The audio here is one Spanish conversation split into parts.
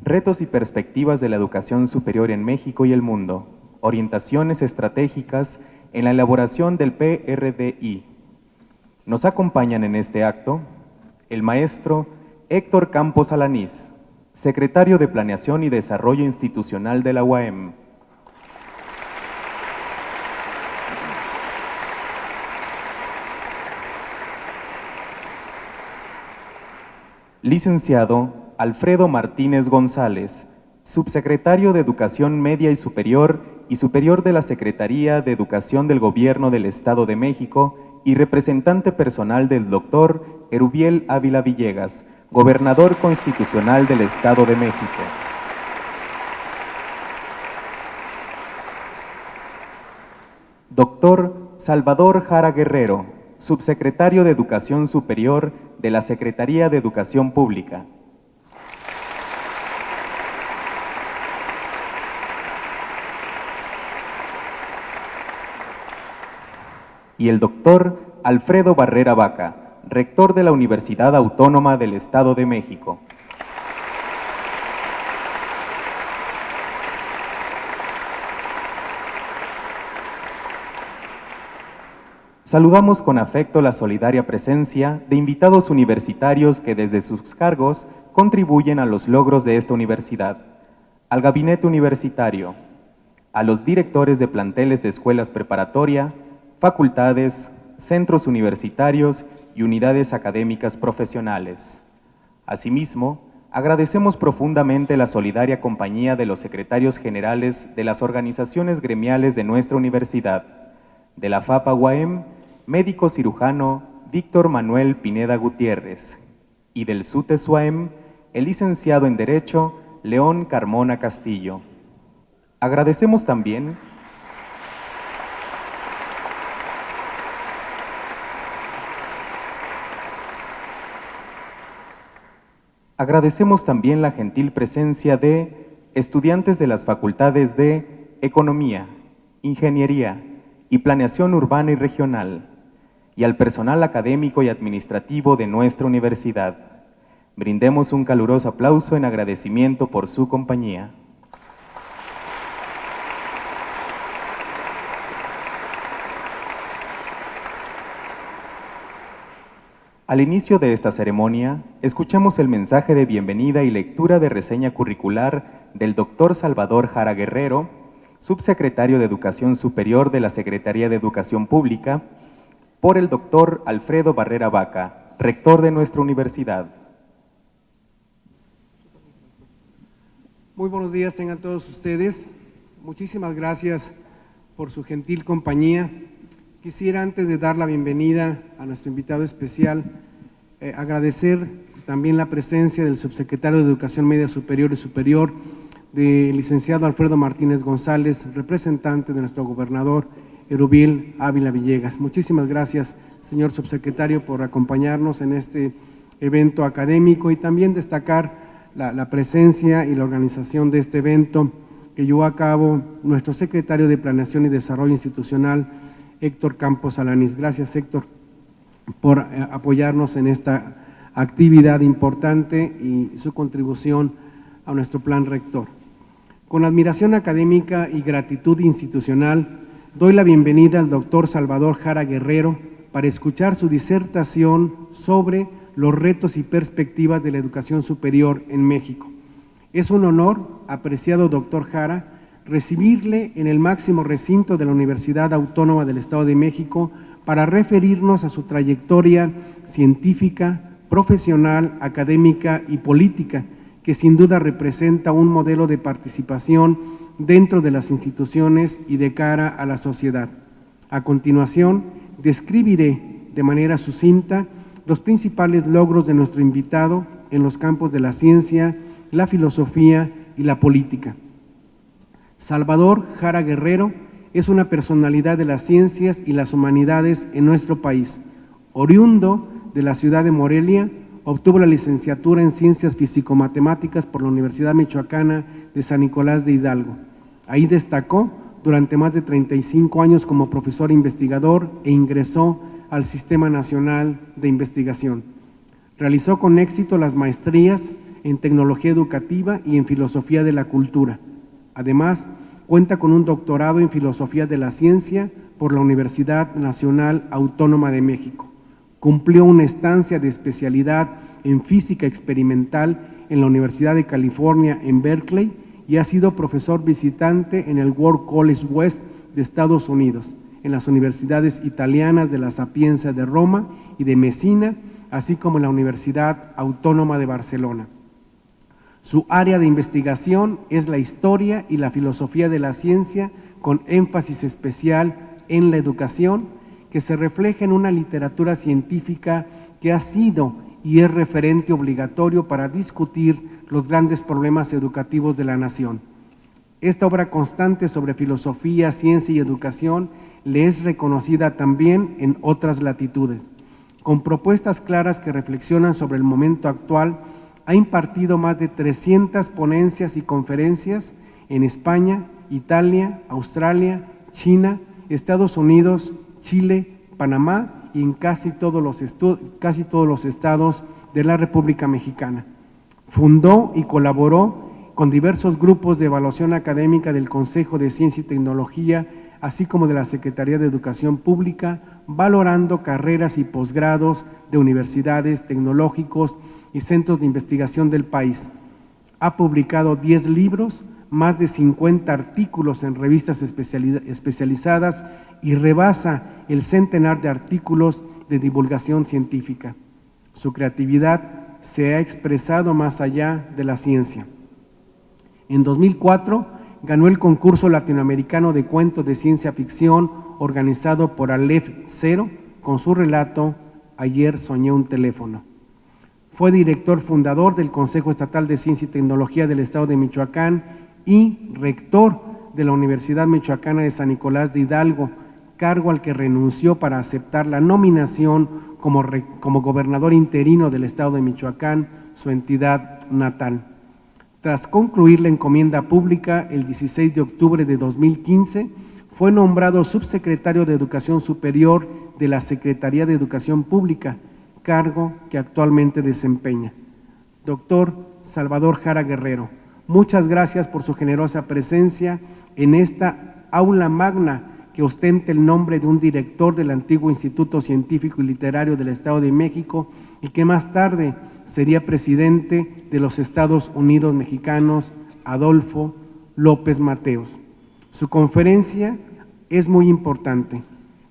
Retos y perspectivas de la educación superior en México y el mundo. Orientaciones estratégicas en la elaboración del PRDI. Nos acompañan en este acto el maestro Héctor Campos Alanís, secretario de Planeación y Desarrollo Institucional de la UAM. Licenciado Alfredo Martínez González, subsecretario de Educación Media y Superior de la Secretaría de Educación del Gobierno del Estado de México y representante personal del doctor Erubiel Ávila Villegas, gobernador constitucional del Estado de México. Doctor Salvador Jara Guerrero, subsecretario de Educación Superior de la Secretaría de Educación Pública. Y el doctor Alfredo Barrera Baca, rector de la Universidad Autónoma del Estado de México. Saludamos con afecto la solidaria presencia de invitados universitarios que desde sus cargos contribuyen a los logros de esta universidad, al gabinete universitario, a los directores de planteles de escuelas preparatoria, facultades, centros universitarios y unidades académicas profesionales. Asimismo, agradecemos profundamente la solidaria compañía de los secretarios generales de las organizaciones gremiales de nuestra universidad, de la FAPA UAM, médico cirujano Víctor Manuel Pineda Gutiérrez, y del SUTES UAM, el licenciado en Derecho León Carmona Castillo. Agradecemos también la gentil presencia de estudiantes de las facultades de Economía, Ingeniería y Planeación Urbana y Regional, y al personal académico y administrativo de nuestra universidad. Brindemos un caluroso aplauso en agradecimiento por su compañía. Al inicio de esta ceremonia, escuchamos el mensaje de bienvenida y lectura de reseña curricular del doctor Salvador Jara Guerrero, subsecretario de Educación Superior de la Secretaría de Educación Pública, por el doctor Alfredo Barrera Baca, rector de nuestra universidad. Muy buenos días tengan todos ustedes. Muchísimas gracias por su gentil compañía. Quisiera, antes de dar la bienvenida a nuestro invitado especial, agradecer también la presencia del subsecretario de Educación Media Superior y Superior, del licenciado Alfredo Martínez González, representante de nuestro gobernador Erubiel Ávila Villegas. Muchísimas gracias, señor subsecretario, por acompañarnos en este evento académico y también destacar la presencia y la organización de este evento que llevó a cabo nuestro secretario de Planeación y Desarrollo Institucional, Héctor Campos Alanís. Gracias, Héctor, por apoyarnos en esta actividad importante y su contribución a nuestro plan rector. Con admiración académica y gratitud institucional, doy la bienvenida al doctor Salvador Jara Guerrero para escuchar su disertación sobre los retos y perspectivas de la educación superior en México. Es un honor, apreciado doctor Jara, recibirle en el máximo recinto de la Universidad Autónoma del Estado de México para referirnos a su trayectoria científica, profesional, académica y política, que sin duda representa un modelo de participación dentro de las instituciones y de cara a la sociedad. A continuación, describiré de manera sucinta los principales logros de nuestro invitado en los campos de la ciencia, la filosofía y la política. Salvador Jara Guerrero es una personalidad de las ciencias y las humanidades en nuestro país. Oriundo de la ciudad de Morelia, obtuvo la licenciatura en Ciencias Físico-Matemáticas por la Universidad Michoacana de San Nicolás de Hidalgo. Ahí destacó durante más de 35 años como profesor investigador e ingresó al Sistema Nacional de Investigación. Realizó con éxito las maestrías en tecnología educativa y en filosofía de la cultura. Además, cuenta con un doctorado en filosofía de la ciencia por la Universidad Nacional Autónoma de México. Cumplió una estancia de especialidad en física experimental en la Universidad de California en Berkeley y ha sido profesor visitante en el World College West de Estados Unidos, en las universidades italianas de La Sapienza de Roma y de Messina, así como en la Universidad Autónoma de Barcelona. Su área de investigación es la historia y la filosofía de la ciencia, con énfasis especial en la educación, que se refleja en una literatura científica que ha sido y es referente obligatorio para discutir los grandes problemas educativos de la nación. Esta obra constante sobre filosofía, ciencia y educación le es reconocida también en otras latitudes. Con propuestas claras que reflexionan sobre el momento actual, ha impartido más de 300 ponencias y conferencias en España, Italia, Australia, China, Estados Unidos, Chile, Panamá y en casi todos los estados de la República Mexicana. Fundó y colaboró con diversos grupos de evaluación académica del Consejo de Ciencia y Tecnología, así como de la Secretaría de Educación Pública, valorando carreras y posgrados de universidades, tecnológicos y centros de investigación del país. Ha publicado 10 libros, más de 50 artículos en revistas especializadas y rebasa el centenar de artículos de divulgación científica. Su creatividad se ha expresado más allá de la ciencia. En 2004 ganó el concurso latinoamericano de cuentos de ciencia ficción organizado por Aleph Zero con su relato Ayer soñé un teléfono. Fue director fundador del Consejo Estatal de Ciencia y Tecnología del Estado de Michoacán y rector de la Universidad Michoacana de San Nicolás de Hidalgo, cargo al que renunció para aceptar la nominación como gobernador interino del Estado de Michoacán, su entidad natal. Tras concluir la encomienda pública el 16 de octubre de 2015, fue nombrado subsecretario de Educación Superior de la Secretaría de Educación Pública, cargo que actualmente desempeña. Doctor Salvador Jara Guerrero, muchas gracias por su generosa presencia en esta aula magna que ostenta el nombre de un director del antiguo Instituto Científico y Literario del Estado de México y que más tarde sería presidente de los Estados Unidos Mexicanos, Adolfo López Mateos. Su conferencia es muy importante.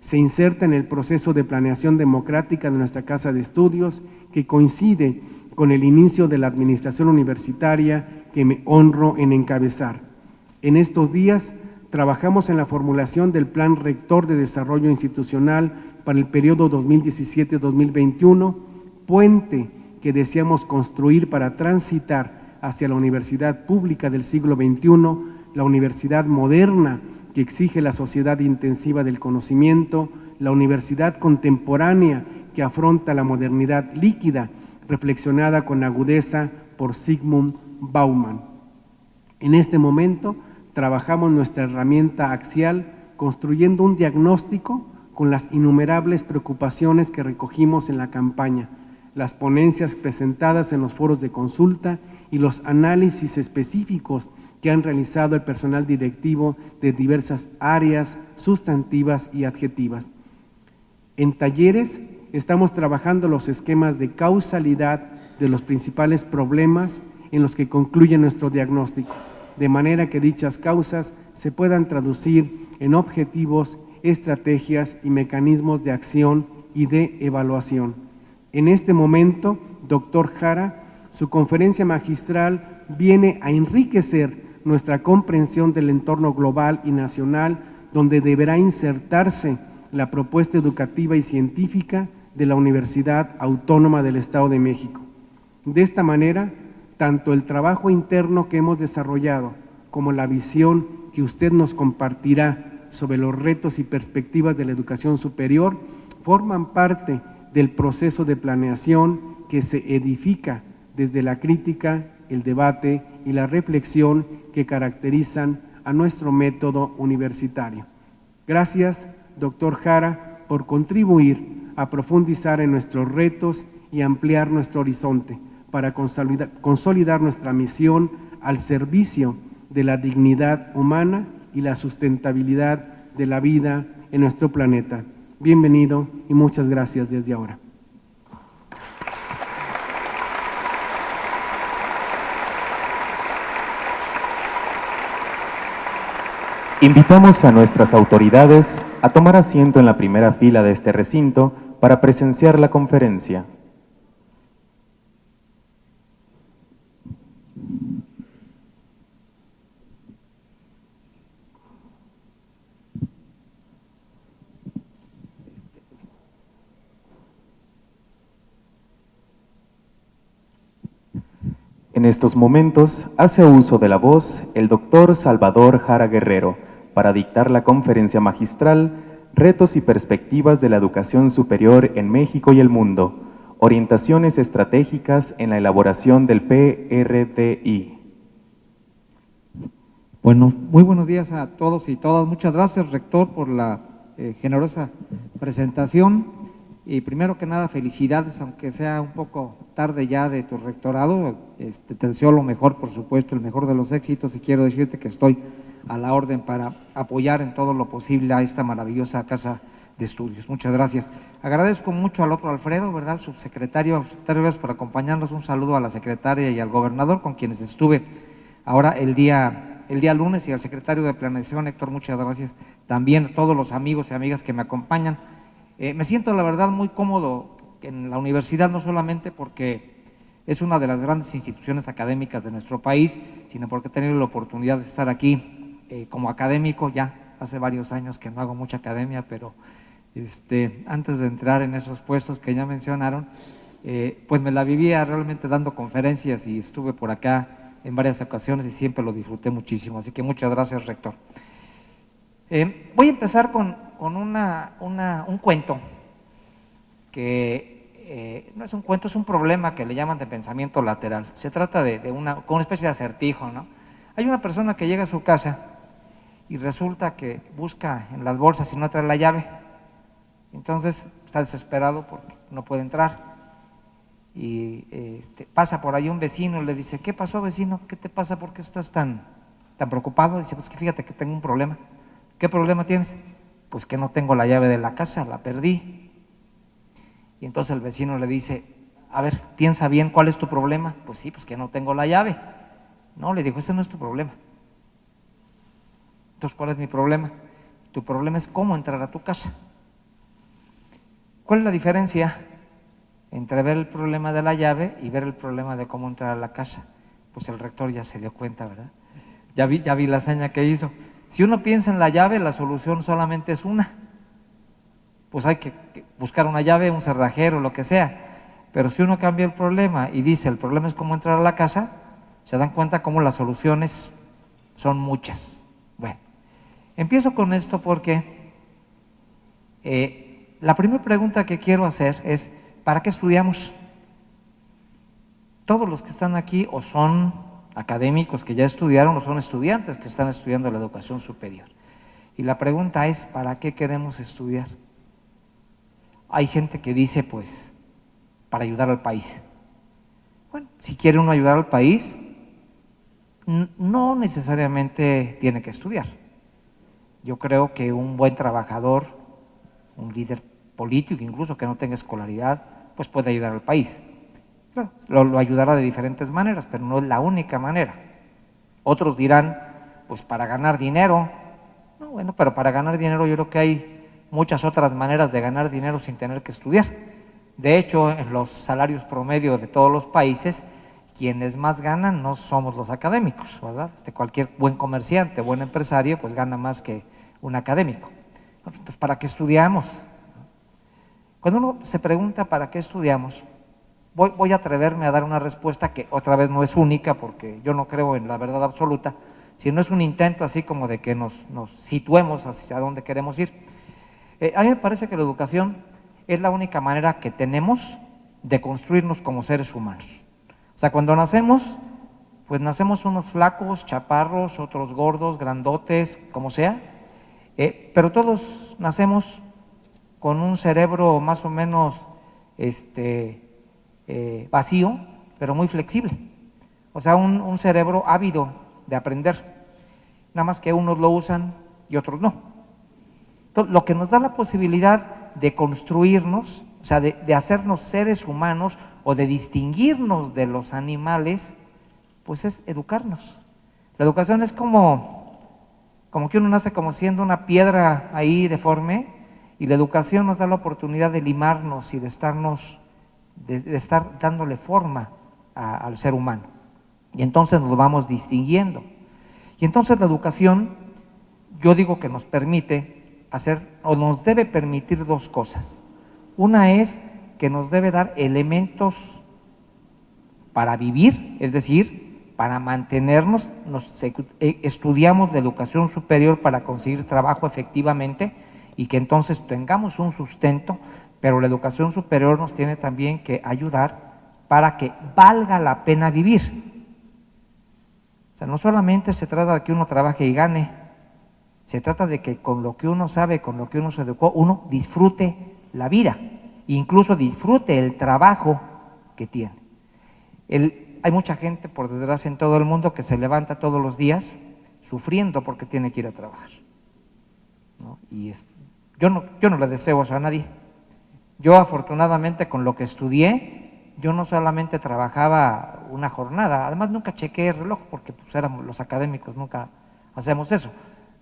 Se inserta en el proceso de planeación democrática de nuestra Casa de Estudios, que coincide con el inicio de la administración universitaria que me honro en encabezar. En estos días trabajamos en la formulación del Plan Rector de Desarrollo Institucional para el periodo 2017-2021, puente que deseamos construir para transitar hacia la universidad pública del siglo XXI, la universidad moderna que exige la sociedad intensiva del conocimiento, la universidad contemporánea que afronta la modernidad líquida, reflexionada con agudeza por Zygmunt Bauman. En este momento trabajamos nuestra herramienta axial construyendo un diagnóstico con las innumerables preocupaciones que recogimos en la campaña, las ponencias presentadas en los foros de consulta y los análisis específicos que han realizado el personal directivo de diversas áreas sustantivas y adjetivas. En talleres estamos trabajando los esquemas de causalidad de los principales problemas en los que concluye nuestro diagnóstico, de manera que dichas causas se puedan traducir en objetivos, estrategias y mecanismos de acción y de evaluación. En este momento, doctor Jara, su conferencia magistral viene a enriquecer nuestra comprensión del entorno global y nacional, donde deberá insertarse la propuesta educativa y científica de la Universidad Autónoma del Estado de México. De esta manera, tanto el trabajo interno que hemos desarrollado como la visión que usted nos compartirá sobre los retos y perspectivas de la educación superior forman parte del proceso de planeación que se edifica desde la crítica, el debate y la reflexión que caracterizan a nuestro método universitario. Gracias, doctor Jara, por contribuir a profundizar en nuestros retos y ampliar nuestro horizonte, para consolidar nuestra misión al servicio de la dignidad humana y la sustentabilidad de la vida en nuestro planeta. Bienvenido y muchas gracias desde ahora. Invitamos a nuestras autoridades a tomar asiento en la primera fila de este recinto para presenciar la conferencia. En estos momentos hace uso de la voz el doctor Salvador Jara Guerrero para dictar la conferencia magistral Retos y perspectivas de la educación superior en México y el mundo, orientaciones estratégicas en la elaboración del PRDI. Bueno, muy buenos días a todos y todas. Muchas gracias, rector, por la generosa presentación. Y primero que nada, felicidades, aunque sea un poco tarde ya de tu rectorado. Te deseo lo mejor, por supuesto, el mejor de los éxitos, y quiero decirte que estoy a la orden para apoyar en todo lo posible a esta maravillosa casa de estudios. Muchas gracias. Agradezco mucho al otro Alfredo, ¿verdad? Subsecretario, gracias por acompañarnos. Un saludo a la secretaria y al gobernador, con quienes estuve ahora el día lunes, y al secretario de Planeación, Héctor, muchas gracias. También a todos los amigos y amigas que me acompañan. Me siento, la verdad, muy cómodo en la universidad, no solamente porque es una de las grandes instituciones académicas de nuestro país, sino porque he tenido la oportunidad de estar aquí como académico. Ya hace varios años que no hago mucha academia, pero antes de entrar en esos puestos que ya mencionaron, pues me la vivía realmente dando conferencias, y estuve por acá en varias ocasiones y siempre lo disfruté muchísimo. Así que muchas gracias, rector. Voy a empezar con un cuento que no es un cuento, es un problema que le llaman de pensamiento lateral. Se trata de una especie de acertijo, ¿no? Hay una persona que llega a su casa y resulta que busca en las bolsas y no trae la llave. Entonces está desesperado porque no puede entrar. Y pasa por ahí un vecino y le dice: ¿qué pasó, vecino? ¿Qué te pasa? ¿Por qué estás tan preocupado? Dice: pues que fíjate que tengo un problema. ¿Qué problema tienes? Pues que no tengo la llave de la casa, la perdí. Y entonces el vecino le dice: a ver, piensa bien, ¿cuál es tu problema? Pues sí, pues que no tengo la llave. No, le dijo: ese no es tu problema. Entonces, ¿cuál es mi problema? Tu problema es cómo entrar a tu casa. ¿Cuál es la diferencia entre ver el problema de la llave y ver el problema de cómo entrar a la casa? Pues el rector ya se dio cuenta, ¿verdad? Ya vi la seña que hizo. Si uno piensa en la llave, la solución solamente es una. Pues hay que buscar una llave, un cerrajero, lo que sea. Pero si uno cambia el problema y dice: el problema es cómo entrar a la casa, se dan cuenta cómo las soluciones son muchas. Bueno, empiezo con esto porque la primera pregunta que quiero hacer es: ¿para qué estudiamos? Todos los que están aquí o son académicos que ya estudiaron, o son estudiantes que están estudiando la educación superior. Y la pregunta es: ¿para qué queremos estudiar? Hay gente que dice: pues, para ayudar al país. Bueno, si quiere uno ayudar al país, no necesariamente tiene que estudiar. Yo creo que un buen trabajador, un líder político, incluso que no tenga escolaridad, pues puede ayudar al país. Claro, lo ayudará de diferentes maneras, pero no es la única manera. Otros dirán: pues para ganar dinero. No, bueno, pero para ganar dinero yo creo que hay muchas otras maneras de ganar dinero sin tener que estudiar. De hecho, en los salarios promedio de todos los países, quienes más ganan no somos los académicos, ¿verdad? Cualquier buen comerciante, buen empresario, pues gana más que un académico. Entonces, ¿para qué estudiamos? Cuando uno se pregunta ¿para qué estudiamos?, voy a atreverme a dar una respuesta que otra vez no es única, porque yo no creo en la verdad absoluta, sino es un intento así como de que nos situemos hacia dónde queremos ir. A mí me parece que la educación es la única manera que tenemos de construirnos como seres humanos. O sea, cuando nacemos, pues nacemos unos flacos, chaparros, otros gordos, grandotes, como sea, pero todos nacemos con un cerebro más o menos vacío, pero muy flexible. O sea, un cerebro ávido de aprender, nada más que unos lo usan y otros no. Entonces, lo que nos da la posibilidad de construirnos, o sea, de hacernos seres humanos o de distinguirnos de los animales, pues es educarnos. La educación es como que uno nace como siendo una piedra ahí deforme, y la educación nos da la oportunidad de limarnos y de estar dándole forma al ser humano. Y entonces nos vamos distinguiendo. Y entonces la educación, yo digo que nos permite hacer, o nos debe permitir dos cosas. Una es que nos debe dar elementos para vivir, es decir, para mantenernos. Estudiamos la educación superior para conseguir trabajo efectivamente y que entonces tengamos un sustento, pero la educación superior nos tiene también que ayudar para que valga la pena vivir. O sea, no solamente se trata de que uno trabaje y gane, se trata de que con lo que uno sabe, con lo que uno se educó, uno disfrute la vida, incluso disfrute el trabajo que tiene. Hay mucha gente, por desgracia, en todo el mundo que se levanta todos los días sufriendo porque tiene que ir a trabajar, ¿no? Y yo no le deseo eso a nadie. Yo, afortunadamente, con lo que estudié, yo no solamente trabajaba una jornada, además nunca chequeé el reloj porque pues éramos los académicos, nunca hacemos eso,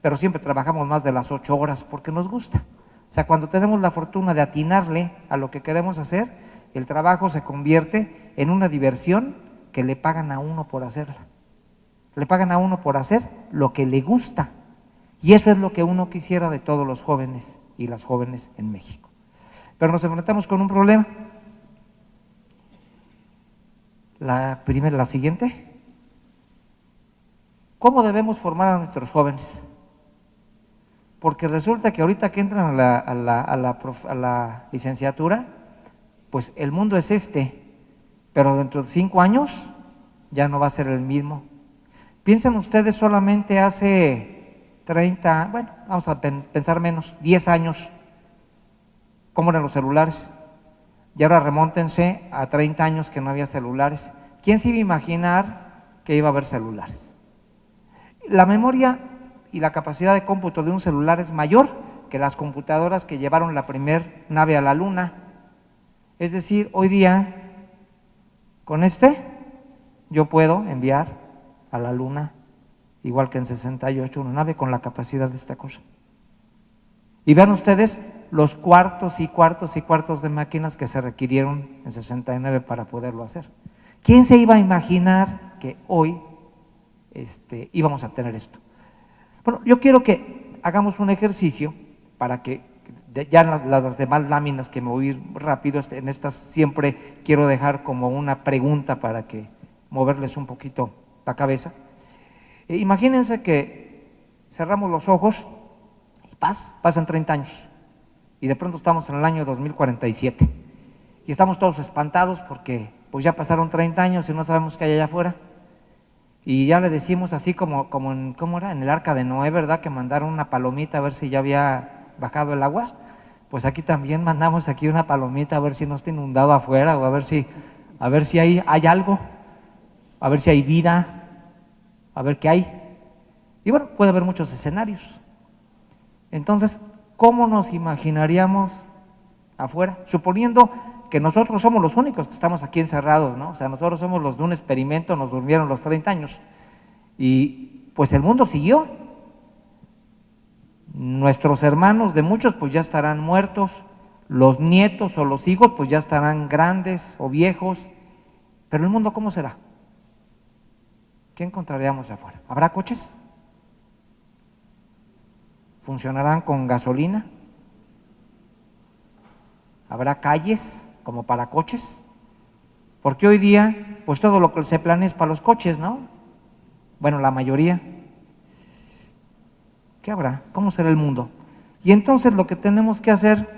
pero siempre trabajamos más de las 8 horas porque nos gusta. O sea, cuando tenemos la fortuna de atinarle a lo que queremos hacer, el trabajo se convierte en una diversión que le pagan a uno por hacerla. Le pagan a uno por hacer lo que le gusta. Y eso es lo que uno quisiera de todos los jóvenes y las jóvenes en México. Pero nos enfrentamos con un problema. La siguiente. ¿Cómo debemos formar a nuestros jóvenes? Porque resulta que ahorita que entran a la licenciatura, pues el mundo es pero dentro de 5 años ya no va a ser el mismo. Piensen ustedes solamente hace 30, bueno, vamos a pensar menos, 10 años, ¿cómo eran los celulares? Y ahora remóntense a 30 años que no había celulares. ¿Quién se iba a imaginar que iba a haber celulares? La memoria y la capacidad de cómputo de un celular es mayor que las computadoras que llevaron la primer nave a la luna. Es decir, hoy día, con yo puedo enviar a la luna, igual que en 68, una nave con la capacidad de esta cosa. Y vean ustedes los cuartos y cuartos y cuartos de máquinas que se requirieron en 69 para poderlo hacer. ¿Quién se iba a imaginar que hoy íbamos a tener esto? Bueno, yo quiero que hagamos un ejercicio para que ya las demás láminas que me voy a ir rápido, en estas siempre quiero dejar como una pregunta para que moverles un poquito la cabeza. Imagínense que cerramos los ojos y pasan 30 años y de pronto estamos en el año 2047 y estamos todos espantados porque pues ya pasaron 30 años y no sabemos qué hay allá afuera. Y ya le decimos así como ¿cómo era? En el arca de Noé, ¿verdad? Que mandaron una palomita a ver si ya había bajado el agua. Pues aquí también mandamos aquí una palomita a ver si no está inundado afuera o a ver si hay algo, a ver si hay vida, a ver qué hay. Y bueno, puede haber muchos escenarios. Entonces, ¿cómo nos imaginaríamos afuera? Suponiendo que nosotros somos los únicos que estamos aquí encerrados, ¿no? O sea, nosotros somos los de un experimento, nos durmieron los 30 años y pues el mundo siguió. Nuestros hermanos de muchos pues ya estarán muertos, los nietos o los hijos pues ya estarán grandes o viejos, pero el mundo ¿cómo será? ¿Qué encontraríamos afuera? ¿Habrá coches? ¿Funcionarán con gasolina? ¿Habrá calles como para coches? Porque hoy día, pues todo lo que se planea es para los coches, ¿no? Bueno, la mayoría. ¿Qué habrá? ¿Cómo será el mundo? Y entonces lo que tenemos que hacer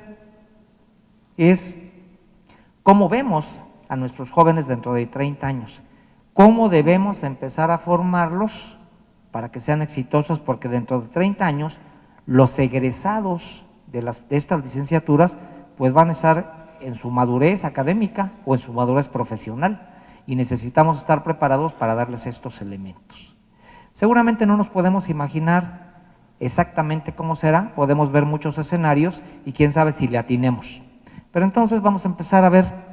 es cómo vemos a nuestros jóvenes dentro de 30 años. ¿Cómo debemos empezar a formarlos para que sean exitosos? Porque dentro de 30 años los egresados de estas licenciaturas pues van a estar en su madurez académica o en su madurez profesional. y necesitamos estar preparados para darles estos elementos. Seguramente no nos podemos imaginar exactamente cómo será, podemos ver muchos escenarios y quién sabe si le atinemos. Pero entonces vamos a empezar a ver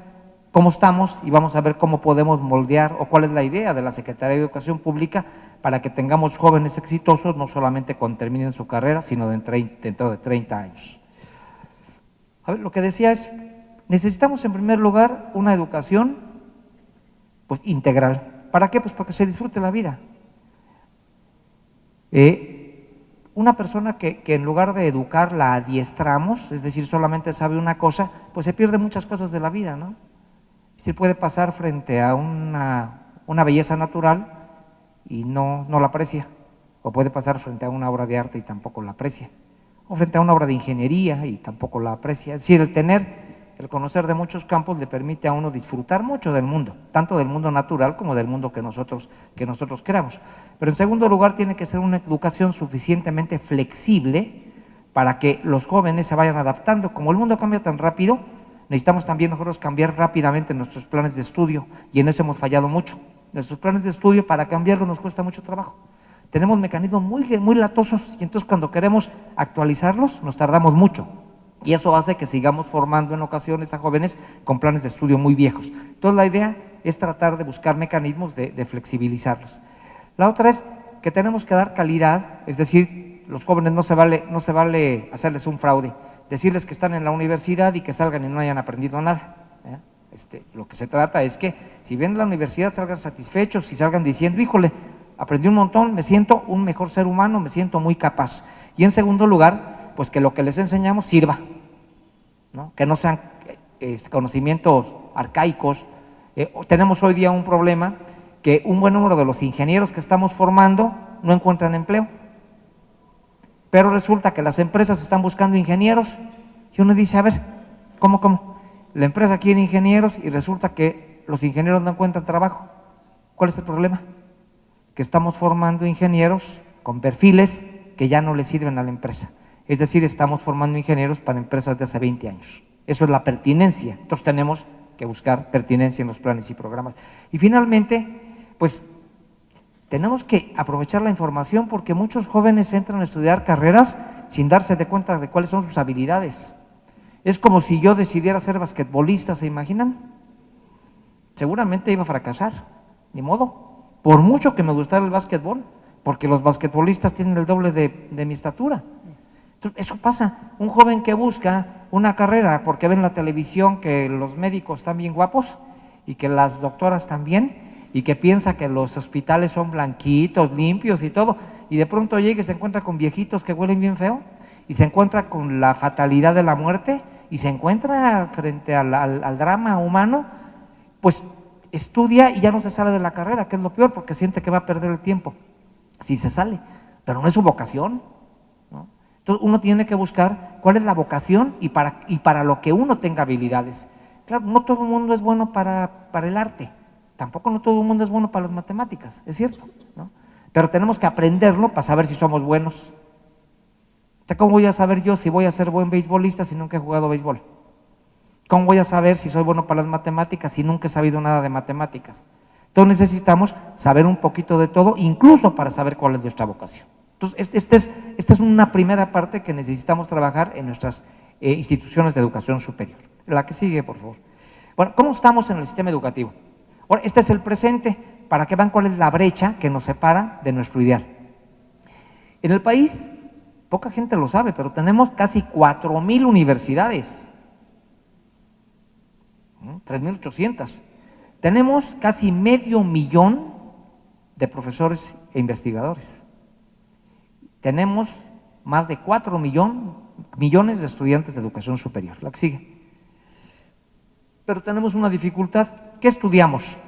cómo estamos y vamos a ver cómo podemos moldear o cuál es la idea de la Secretaría de Educación Pública para que tengamos jóvenes exitosos, no solamente cuando terminen su carrera, sino dentro de 30 años. A ver, lo que decía es, necesitamos en primer lugar una educación pues integral. ¿Para qué? Pues para que se disfrute la vida. Una persona que en lugar de educar la adiestramos, es decir, solamente sabe una cosa, pues se pierde muchas cosas de la vida, ¿no? Se puede pasar frente a una belleza natural y no la aprecia, o puede pasar frente a una obra de arte y tampoco la aprecia, o frente a una obra de ingeniería y tampoco la aprecia. Es decir, el conocer de muchos campos le permite a uno disfrutar mucho del mundo, tanto del mundo natural como del mundo que nosotros creamos. Pero en segundo lugar tiene que ser una educación suficientemente flexible para que los jóvenes se vayan adaptando. Como el mundo cambia tan rápido, necesitamos también nosotros cambiar rápidamente nuestros planes de estudio y en eso hemos fallado mucho. Nuestros planes de estudio para cambiarlos nos cuesta mucho trabajo. Tenemos mecanismos muy latosos y entonces cuando queremos actualizarlos nos tardamos mucho. Y eso hace que sigamos formando en ocasiones a jóvenes con planes de estudio muy viejos. Entonces la idea es tratar de buscar mecanismos de flexibilizarlos. La otra es que tenemos que dar calidad, es decir, los jóvenes no se vale hacerles un fraude, decirles que están en la universidad y que salgan y no hayan aprendido nada. Lo que se trata es que si vienen a la universidad salgan satisfechos y salgan diciendo, híjole, aprendí un montón, me siento un mejor ser humano, me siento muy capaz. Y en segundo lugar, pues que lo que les enseñamos sirva, ¿no? Que no sean conocimientos arcaicos. Tenemos hoy día un problema que un buen número de los ingenieros que estamos formando no encuentran empleo. Pero resulta que las empresas están buscando ingenieros y uno dice, a ver, ¿cómo? La empresa quiere ingenieros y resulta que los ingenieros no encuentran trabajo. ¿Cuál es el problema? Que estamos formando ingenieros con perfiles que ya no le sirven a la empresa. Es decir, estamos formando ingenieros para empresas de hace 20 años. Eso es la pertinencia. Entonces tenemos que buscar pertinencia en los planes y programas. Y finalmente, pues tenemos que aprovechar la información porque muchos jóvenes entran a estudiar carreras sin darse de cuenta de cuáles son sus habilidades. Es como si yo decidiera ser basquetbolista, ¿se imaginan? Seguramente iba a fracasar, ni modo. Por mucho que me gustara el básquetbol, porque los basquetbolistas tienen el doble de mi estatura. Entonces, eso pasa. Un joven que busca una carrera porque ve en la televisión que los médicos están bien guapos y que las doctoras también, y que piensa que los hospitales son blanquitos, limpios y todo, y de pronto llega y se encuentra con viejitos que huelen bien feo, y se encuentra con la fatalidad de la muerte, y se encuentra frente al drama humano, pues estudia y ya no se sale de la carrera, que es lo peor, porque siente que va a perder el tiempo, si se sale, pero no es su vocación, ¿no? Entonces uno tiene que buscar cuál es la vocación y para lo que uno tenga habilidades. Claro, no todo el mundo es bueno para el arte, tampoco no todo el mundo es bueno para las matemáticas, es cierto, ¿no? Pero tenemos que aprenderlo para saber si somos buenos. ¿Cómo voy a saber yo si voy a ser buen beisbolista si nunca he jugado béisbol? ¿Cómo voy a saber si soy bueno para las matemáticas si nunca he sabido nada de matemáticas? Entonces necesitamos saber un poquito de todo, incluso para saber cuál es nuestra vocación. Entonces, esta es una primera parte que necesitamos trabajar en nuestras instituciones de educación superior. La que sigue, por favor. Bueno, ¿cómo estamos en el sistema educativo? Ahora, este es el presente, para que vean cuál es la brecha que nos separa de nuestro ideal. En el país, poca gente lo sabe, pero tenemos casi 4,000 universidades, 3,800. Tenemos casi 500,000 de profesores e investigadores. Tenemos más de 4 millones de estudiantes de educación superior. La que sigue. Pero tenemos una dificultad. ¿Qué estudiamos?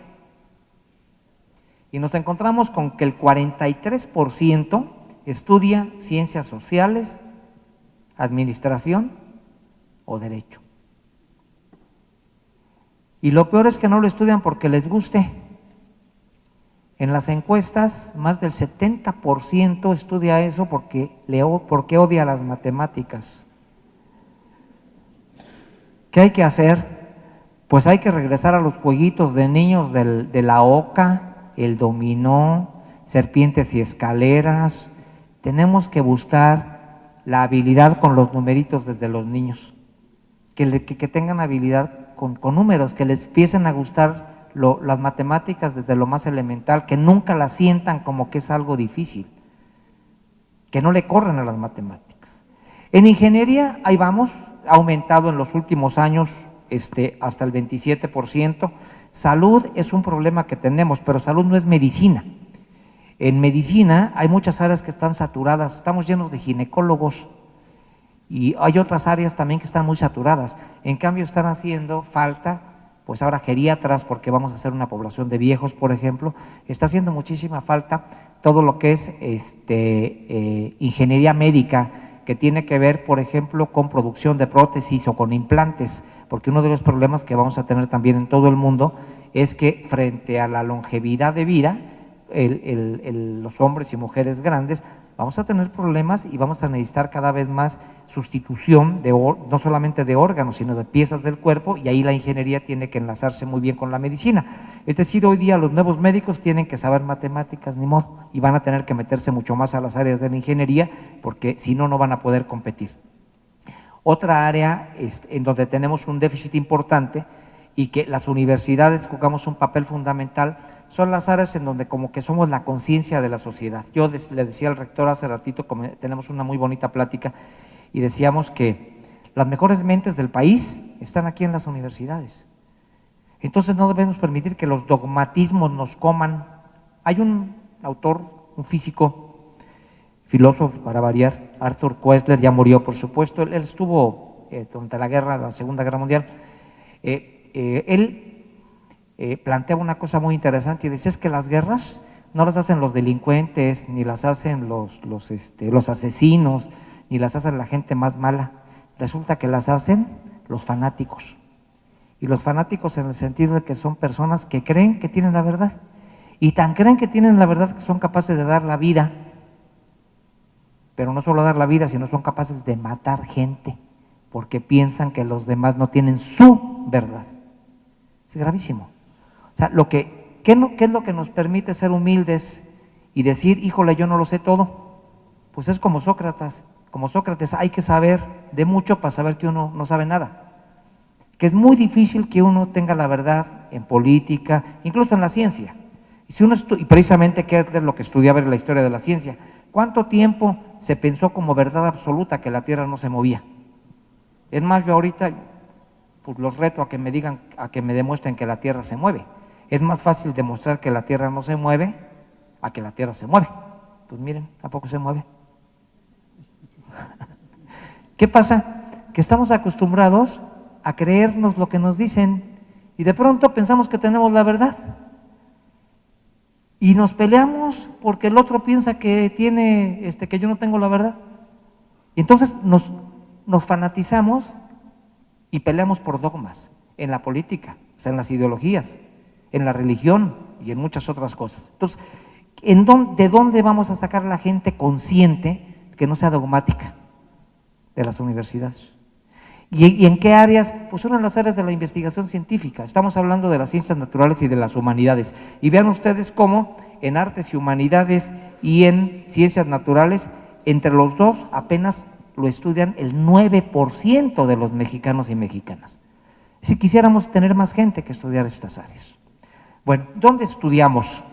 Y nos encontramos con que el 43% estudia ciencias sociales, administración o derecho. Y lo peor es que no lo estudian porque les guste. En las encuestas, más del 70% estudia eso porque odia las matemáticas. ¿Qué hay que hacer? Pues hay que regresar a los jueguitos de niños de la oca, el dominó, serpientes y escaleras. Tenemos que buscar la habilidad con los numeritos desde los niños, que tengan habilidad con números, que les empiecen a gustar las matemáticas desde lo más elemental, que nunca las sientan como que es algo difícil, que no le corren a las matemáticas. En ingeniería, ahí vamos, ha aumentado en los últimos años hasta el 27%. Salud es un problema que tenemos, pero salud no es medicina. En medicina hay muchas áreas que están saturadas, estamos llenos de ginecólogos y hay otras áreas también que están muy saturadas. En cambio están haciendo falta, pues ahora geriatras, porque vamos a hacer una población de viejos, por ejemplo. Está haciendo muchísima falta todo lo que es ingeniería médica, que tiene que ver, por ejemplo, con producción de prótesis o con implantes, porque uno de los problemas que vamos a tener también en todo el mundo es que frente a la longevidad de vida, los hombres y mujeres grandes, vamos a tener problemas y vamos a necesitar cada vez más sustitución, no solamente de órganos, sino de piezas del cuerpo, y ahí la ingeniería tiene que enlazarse muy bien con la medicina. Es decir, hoy día los nuevos médicos tienen que saber matemáticas, ni modo, y van a tener que meterse mucho más a las áreas de la ingeniería, porque si no, no van a poder competir. Otra área en donde tenemos un déficit importante y que las universidades jugamos un papel fundamental, son las áreas en donde como que somos la conciencia de la sociedad. Yo le decía al rector hace ratito, tenemos una muy bonita plática, y decíamos que las mejores mentes del país están aquí en las universidades. Entonces no debemos permitir que los dogmatismos nos coman. Hay un autor, un físico, filósofo para variar, Arthur Koestler, ya murió por supuesto, él estuvo durante la Segunda Guerra Mundial. Él planteaba una cosa muy interesante y decía: es que las guerras no las hacen los delincuentes, ni las hacen los asesinos, ni las hacen la gente más mala. Resulta que las hacen los fanáticos. Y los fanáticos en el sentido de que son personas que creen que tienen la verdad. Y tan creen que tienen la verdad que son capaces de dar la vida. Pero no solo dar la vida, sino son capaces de matar gente, porque piensan que los demás no tienen su verdad. Es gravísimo. O sea, ¿qué es lo que nos permite ser humildes y decir, híjole, yo no lo sé todo? Pues es como Sócrates. Como Sócrates hay que saber de mucho para saber que uno no sabe nada. Que es muy difícil que uno tenga la verdad en política, incluso en la ciencia. Y precisamente, ¿qué es lo que estudiaba en la historia de la ciencia? ¿Cuánto tiempo se pensó como verdad absoluta que la Tierra no se movía? Es más, yo ahorita pues los reto a que me digan, a que me demuestren que la Tierra se mueve. Es más fácil demostrar que la Tierra no se mueve a que la Tierra se mueve. Pues miren, ¿a poco se mueve? ¿Qué pasa? Que estamos acostumbrados a creernos lo que nos dicen y de pronto pensamos que tenemos la verdad. Y nos peleamos porque el otro piensa que que yo no tengo la verdad. Y entonces nos fanatizamos y peleamos por dogmas, en la política, o sea, en las ideologías, en la religión y en muchas otras cosas. Entonces, ¿de dónde vamos a sacar a la gente consciente que no sea dogmática? De las universidades. ¿Y en qué áreas? Pues son en las áreas de la investigación científica. Estamos hablando de las ciencias naturales y de las humanidades. Y vean ustedes cómo en artes y humanidades y en ciencias naturales, entre los dos apenas lo estudian el 9% de los mexicanos y mexicanas. Si quisiéramos tener más gente que estudiar estas áreas. Bueno, ¿dónde estudiamos?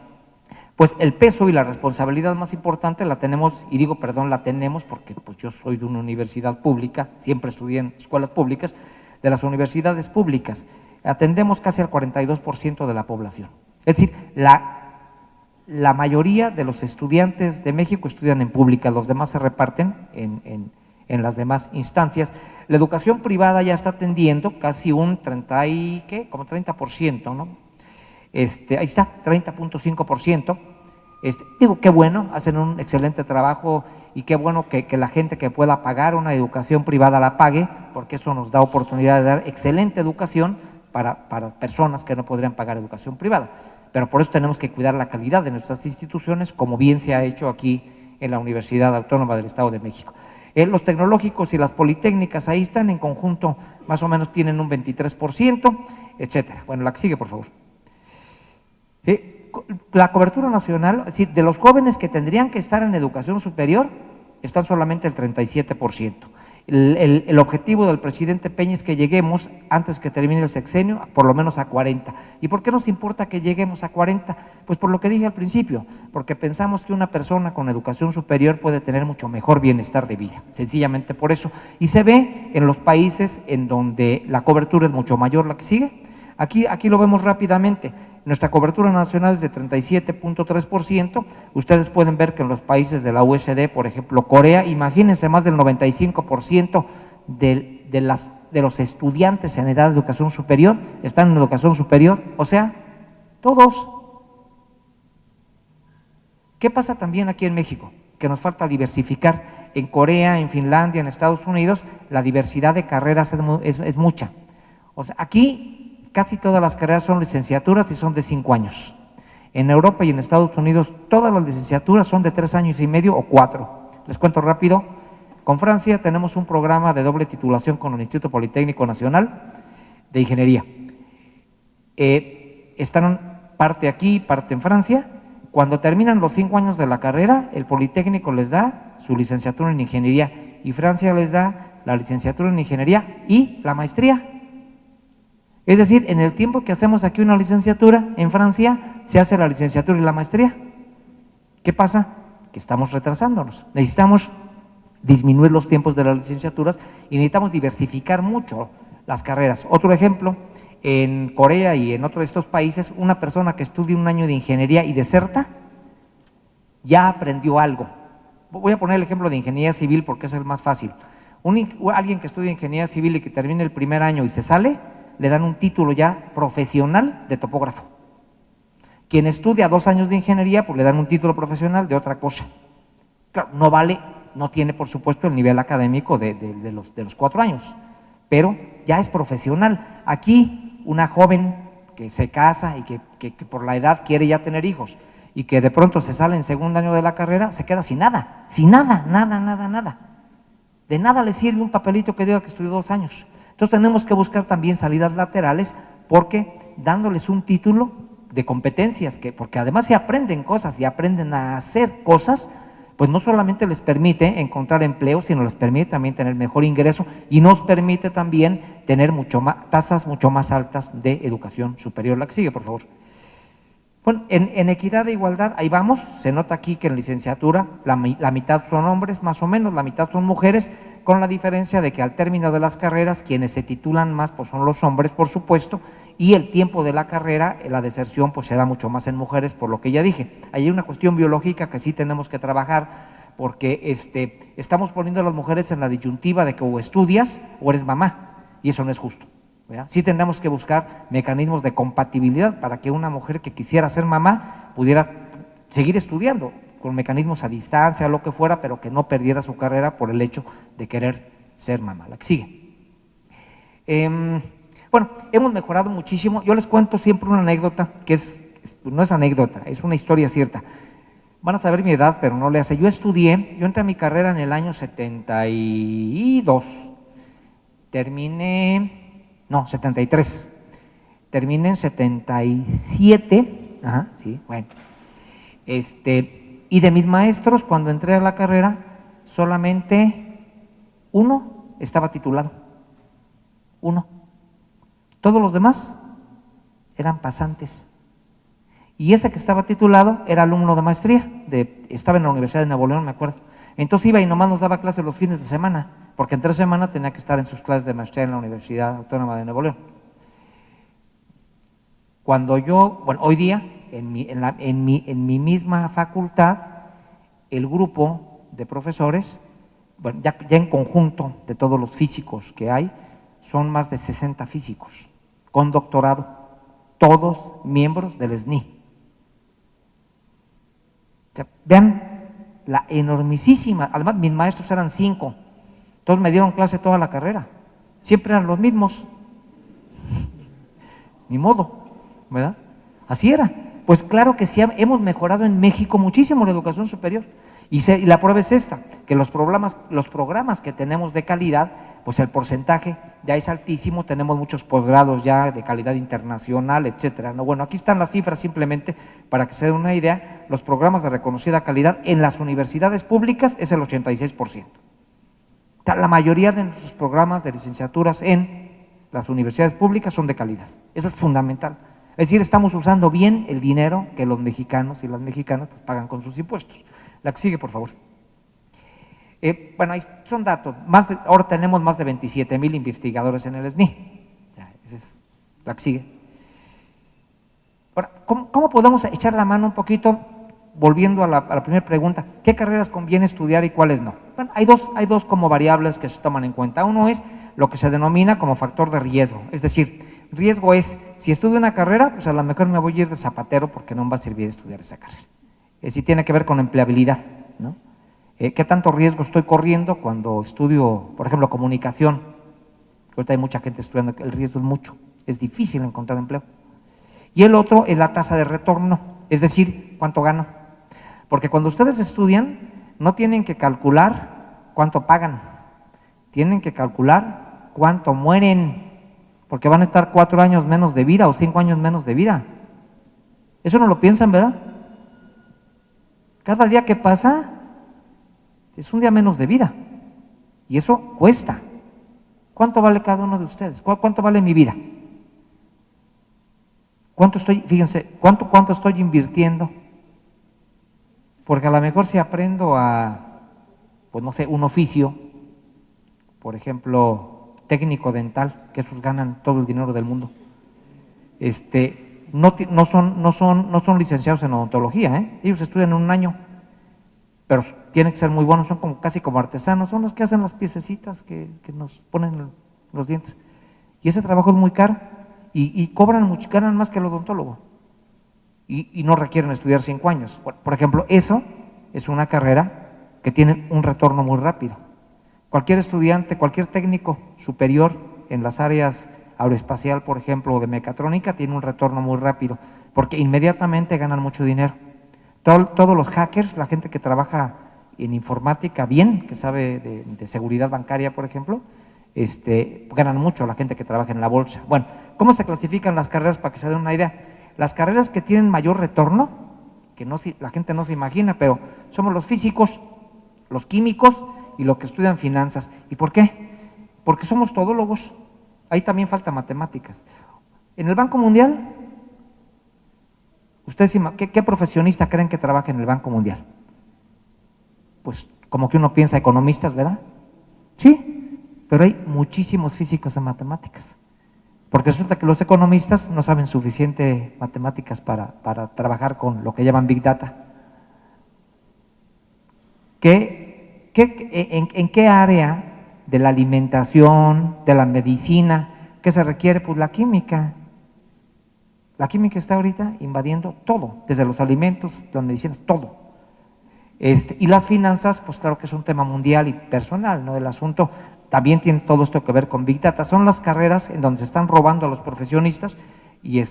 Pues el peso y la responsabilidad más importante la tenemos, y digo la tenemos porque pues yo soy de una universidad pública, siempre estudié en escuelas públicas, de las universidades públicas. Atendemos casi al 42% de la población. Es decir, la mayoría de los estudiantes de México estudian en pública, los demás se reparten en las demás instancias. La educación privada ya está atendiendo casi un 30%, ¿no? Ahí está, 30.5%. Digo, qué bueno, hacen un excelente trabajo y qué bueno que la gente que pueda pagar una educación privada la pague, porque eso nos da oportunidad de dar excelente educación para personas que no podrían pagar educación privada. Pero por eso tenemos que cuidar la calidad de nuestras instituciones, como bien se ha hecho aquí en la Universidad Autónoma del Estado de México. Los tecnológicos y las politécnicas ahí están en conjunto, más o menos tienen un 23%, etcétera. Bueno, la que sigue, por favor. La cobertura nacional, es decir, de los jóvenes que tendrían que estar en educación superior, están solamente el 37%. El objetivo del presidente Peña es que lleguemos, antes que termine el sexenio, por lo menos a 40. ¿Y por qué nos importa que lleguemos a 40? Pues por lo que dije al principio, porque pensamos que una persona con educación superior puede tener mucho mejor bienestar de vida, sencillamente por eso. Y se ve en los países en donde la cobertura es mucho mayor. La que sigue, aquí lo vemos rápidamente. Nuestra cobertura nacional es de 37.3%, ustedes pueden ver que en los países de la OECD, por ejemplo Corea, imagínense, más del 95% de los estudiantes en edad de educación superior están en educación superior, o sea, todos. ¿Qué pasa también aquí en México? Que nos falta diversificar. En Corea, en Finlandia, en Estados Unidos, la diversidad de carreras es mucha. O sea, aquí casi todas las carreras son licenciaturas y son de 5 años. En Europa y en Estados Unidos todas las licenciaturas son de 3 años y medio o 4. Les cuento rápido. Con Francia tenemos un programa de doble titulación con el Instituto Politécnico Nacional de Ingeniería. Están parte aquí, parte en Francia. Cuando terminan los 5 años de la carrera, el Politécnico les da su licenciatura en Ingeniería y Francia les da la licenciatura en Ingeniería y la maestría. Es decir, en el tiempo que hacemos aquí una licenciatura, en Francia se hace la licenciatura y la maestría. ¿Qué pasa? Que estamos retrasándonos. Necesitamos disminuir los tiempos de las licenciaturas y necesitamos diversificar mucho las carreras. Otro ejemplo, en Corea y en otros de estos países, una persona que estudie un año de ingeniería y deserta, ya aprendió algo. Voy a poner el ejemplo de ingeniería civil porque es el más fácil. Alguien que estudia ingeniería civil y que termine el primer año y se sale, le dan un título ya profesional de topógrafo. Quien estudia 2 años de ingeniería, pues le dan un título profesional de otra cosa. Claro, no vale, no tiene por supuesto el nivel académico de los 4 años, pero ya es profesional. Aquí una joven que se casa y que por la edad quiere ya tener hijos y que de pronto se sale en segundo año de la carrera, se queda sin nada, nada. De nada le sirve un papelito que diga que estudió 2 años. Entonces tenemos que buscar también salidas laterales porque dándoles un título de competencias, porque además se aprenden cosas y aprenden a hacer cosas, pues no solamente les permite encontrar empleo, sino les permite también tener mejor ingreso y nos permite también tener tasas mucho más altas de educación superior. La que sigue, por favor. Bueno, en equidad e igualdad, ahí vamos, se nota aquí que en licenciatura la mitad son hombres, más o menos, la mitad son mujeres, con la diferencia de que al término de las carreras, quienes se titulan más pues son los hombres, por supuesto, y el tiempo de la carrera, la deserción, pues se da mucho más en mujeres, por lo que ya dije. Hay una cuestión biológica que sí tenemos que trabajar, porque estamos poniendo a las mujeres en la disyuntiva de que o estudias o eres mamá, y eso no es justo. ¿Verdad? Sí tendremos que buscar mecanismos de compatibilidad para que una mujer que quisiera ser mamá pudiera seguir estudiando con mecanismos a distancia, lo que fuera, pero que no perdiera su carrera por el hecho de querer ser mamá. La que sigue. Bueno, hemos mejorado muchísimo. Yo les cuento siempre una anécdota que no es anécdota, es una historia cierta. Van a saber mi edad, pero no le hace. Yo entré a mi carrera en el año 72, no, 73. Terminé en 77, ajá, sí, bueno. Y de mis maestros, cuando entré a la carrera, solamente uno estaba titulado. Uno. Todos los demás eran pasantes. Y ese que estaba titulado era alumno de maestría, estaba en la Universidad de Nuevo León, me acuerdo. Entonces iba y nomás nos daba clases los fines de semana, porque en 3 semanas tenía que estar en sus clases de maestría en la Universidad Autónoma de Nuevo León. Hoy día, en mi misma facultad, el grupo de profesores, bueno, ya en conjunto de todos los físicos que hay, son más de 60 físicos, con doctorado, todos miembros del SNI. O sea, vean la enormísima, además mis maestros eran 5, todos me dieron clase toda la carrera, siempre eran los mismos, ni modo, ¿verdad? Así era, Pues claro que sí, hemos mejorado en México muchísimo la educación superior. Y la prueba es esta, que los programas que tenemos de calidad, pues el porcentaje ya es altísimo, tenemos muchos posgrados ya de calidad internacional, etcétera, ¿no? Bueno, aquí están las cifras simplemente para que se den una idea. Los programas de reconocida calidad en las universidades públicas es el 86%. La mayoría de nuestros programas de licenciaturas en las universidades públicas son de calidad. Eso es fundamental. Es decir, estamos usando bien el dinero que los mexicanos y las mexicanas pues, pagan con sus impuestos. La que sigue, por favor. Bueno, ahí son datos. Ahora tenemos más de 27,000 investigadores en el SNI. Ya, esa es la que sigue. Ahora, ¿cómo podemos echar la mano un poquito? Volviendo a la primera pregunta, ¿qué carreras conviene estudiar y cuáles no? Bueno, hay dos como variables que se toman en cuenta. Uno es lo que se denomina como factor de riesgo, es decir, riesgo es, si estudio una carrera, pues a lo mejor me voy a ir de zapatero porque no me va a servir estudiar esa carrera. Es decir, tiene que ver con empleabilidad, ¿no? ¿Qué tanto riesgo estoy corriendo cuando estudio, por ejemplo, comunicación? Ahorita hay mucha gente estudiando, el riesgo es mucho, es difícil encontrar empleo. Y el otro es la tasa de retorno, es decir, cuánto gano. Porque cuando ustedes estudian, no tienen que calcular cuánto pagan, tienen que calcular cuánto mueren, porque van a estar 4 años menos de vida o 5 años menos de vida. Eso no lo piensan, ¿verdad? Cada día que pasa es un día menos de vida y eso cuesta. ¿Cuánto vale cada uno de ustedes? ¿Cuánto vale mi vida? Fíjense, ¿cuánto estoy invirtiendo? Porque a lo mejor si aprendo pues no sé, un oficio, por ejemplo, técnico dental, que esos ganan todo el dinero del mundo, no son licenciados en odontología, ellos estudian 1 año, pero tienen que ser muy buenos, son casi como artesanos, son los que hacen las piececitas que nos ponen los dientes. Y ese trabajo es muy caro y cobran mucho, ganan más que el odontólogo. Y no requieren estudiar 5 años. Por ejemplo, eso es una carrera que tiene un retorno muy rápido. Cualquier estudiante, cualquier técnico superior en las áreas aeroespacial, por ejemplo, o de mecatrónica, tiene un retorno muy rápido, porque inmediatamente ganan mucho dinero. Todos los hackers, la gente que trabaja en informática bien, que sabe de seguridad bancaria, por ejemplo, ganan mucho, la gente que trabaja en la bolsa. Bueno, ¿cómo se clasifican las carreras para que se den una idea? Las carreras que tienen mayor retorno, que la gente no se imagina, pero somos los físicos, los químicos y los que estudian finanzas. ¿Y por qué? Porque somos todólogos, ahí también falta matemáticas. En el Banco Mundial, ¿ustedes qué profesionista creen que trabaja en el Banco Mundial? Pues como que uno piensa economistas, ¿verdad? Sí, pero hay muchísimos físicos en matemáticas. Porque resulta que los economistas no saben suficiente matemáticas para trabajar con lo que llaman Big Data. ¿En qué área de la alimentación, de la medicina, qué se requiere? Pues la química. La química está ahorita invadiendo todo, desde los alimentos, las medicinas, todo. Y las finanzas, pues claro que es un tema mundial y personal, ¿no? El asunto también tiene todo esto que ver con Big Data. Son las carreras en donde se están robando a los profesionistas y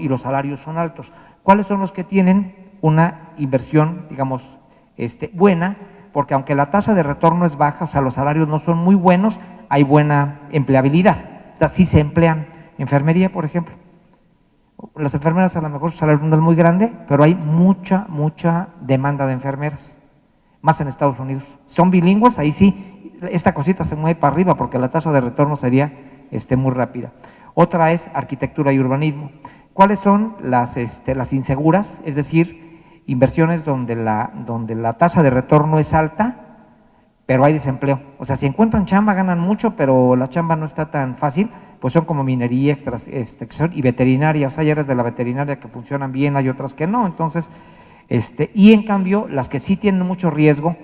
los salarios son altos. ¿Cuáles son los que tienen una inversión, digamos, buena? Porque aunque la tasa de retorno es baja, o sea, los salarios no son muy buenos, hay buena empleabilidad. O sea, sí se emplean. Enfermería, por ejemplo. Las enfermeras a lo mejor su salario no es muy grande, pero hay mucha demanda de enfermeras, más en Estados Unidos. Son bilingües, ahí sí, esta cosita se mueve para arriba porque la tasa de retorno sería muy rápida. Otra es arquitectura y urbanismo. ¿Cuáles son las inseguras? Es decir, inversiones donde la tasa de retorno es alta, pero hay desempleo. O sea, si encuentran chamba ganan mucho, pero la chamba no está tan fácil, pues son como minería, extracción y veterinaria. O sea, hay áreas de la veterinaria que funcionan bien, hay otras que no. Entonces, y en cambio, las que sí tienen mucho riesgo,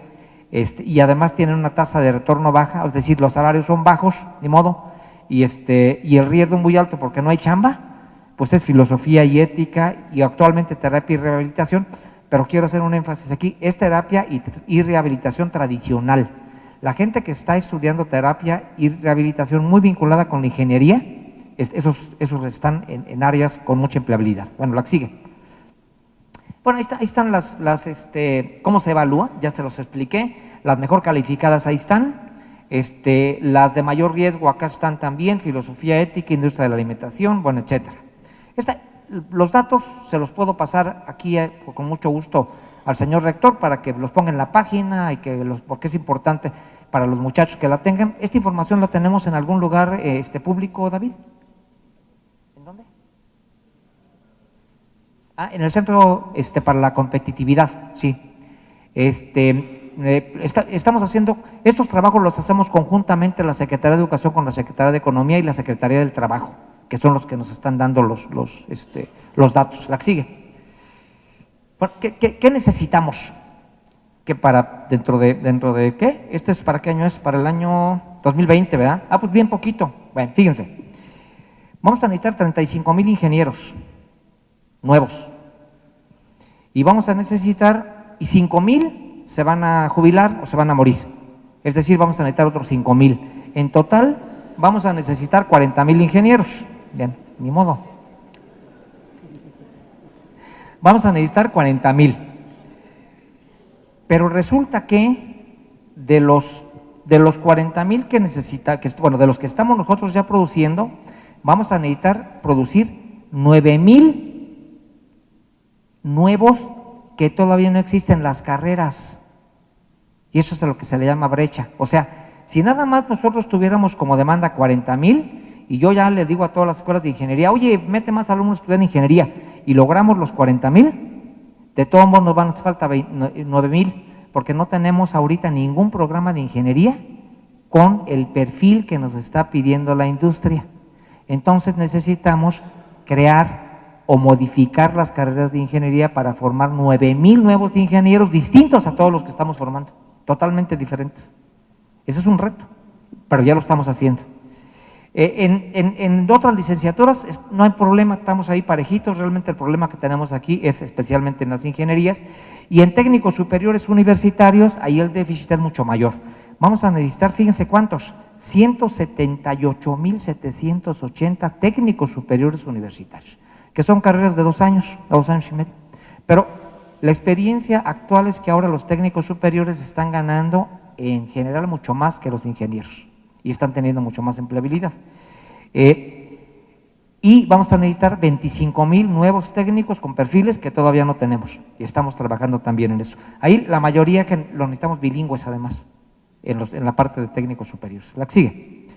y además tienen una tasa de retorno baja, es decir, los salarios son bajos, ni modo, y el riesgo muy alto porque no hay chamba, pues es filosofía y ética y actualmente terapia y rehabilitación, pero quiero hacer un énfasis aquí, es terapia y rehabilitación tradicional. La gente que está estudiando terapia y rehabilitación muy vinculada con la ingeniería, esos están en áreas con mucha empleabilidad. Bueno, la que sigue. Bueno, ahí están cómo se evalúa, ya se los expliqué, las mejor calificadas ahí están, las de mayor riesgo acá están también, filosofía ética, industria de la alimentación, bueno, etcétera. Los datos se los puedo pasar aquí con mucho gusto al señor rector para que los ponga en la página y porque es importante para los muchachos que la tengan. ¿Esta información la tenemos en algún lugar público, David? ¿En dónde? En el Centro para la Competitividad, sí. Estamos haciendo, estos trabajos los hacemos conjuntamente la Secretaría de Educación con la Secretaría de Economía y la Secretaría del Trabajo, que son los que nos están dando los datos. La que sigue. Bueno, ¿qué necesitamos? Que dentro de ¿qué? Es ¿para qué año es? Para el año 2020, ¿verdad? Pues bien poquito. Bueno, fíjense. Vamos a necesitar 35,000 ingenieros nuevos. Y vamos a necesitar, y 5,000 se van a jubilar o se van a morir. Es decir, vamos a necesitar otros 5,000. En total, vamos a necesitar 40,000 ingenieros. Bien, ni modo. Vamos a necesitar 40,000. Pero resulta que de los 40,000 que necesita, de los que estamos nosotros ya produciendo, vamos a necesitar producir 9,000 nuevos que todavía no existen las carreras. Y eso es a lo que se le llama brecha. O sea, si nada más nosotros tuviéramos como demanda 40,000 y yo ya le digo a todas las escuelas de ingeniería, oye, mete más alumnos a estudiar ingeniería y logramos los 40,000, de todos modos nos van a hacer falta 9,000 porque no tenemos ahorita ningún programa de ingeniería con el perfil que nos está pidiendo la industria. Entonces necesitamos crear o modificar las carreras de ingeniería para formar 9,000 nuevos ingenieros distintos a todos los que estamos formando, totalmente diferentes. Ese es un reto, pero ya lo estamos haciendo. En otras licenciaturas no hay problema, estamos ahí parejitos, realmente el problema que tenemos aquí es especialmente en las ingenierías, y en técnicos superiores universitarios, ahí el déficit es mucho mayor. Vamos a necesitar, fíjense cuántos, 178,780 técnicos superiores universitarios, que son carreras de 2 años, 2 años y medio. Pero la experiencia actual es que ahora los técnicos superiores están ganando en general mucho más que los ingenieros y están teniendo mucho más empleabilidad. Y vamos a necesitar 25,000 nuevos técnicos con perfiles que todavía no tenemos y estamos trabajando también en eso. Ahí la mayoría que lo necesitamos bilingües además, en la parte de técnicos superiores. La que sigue.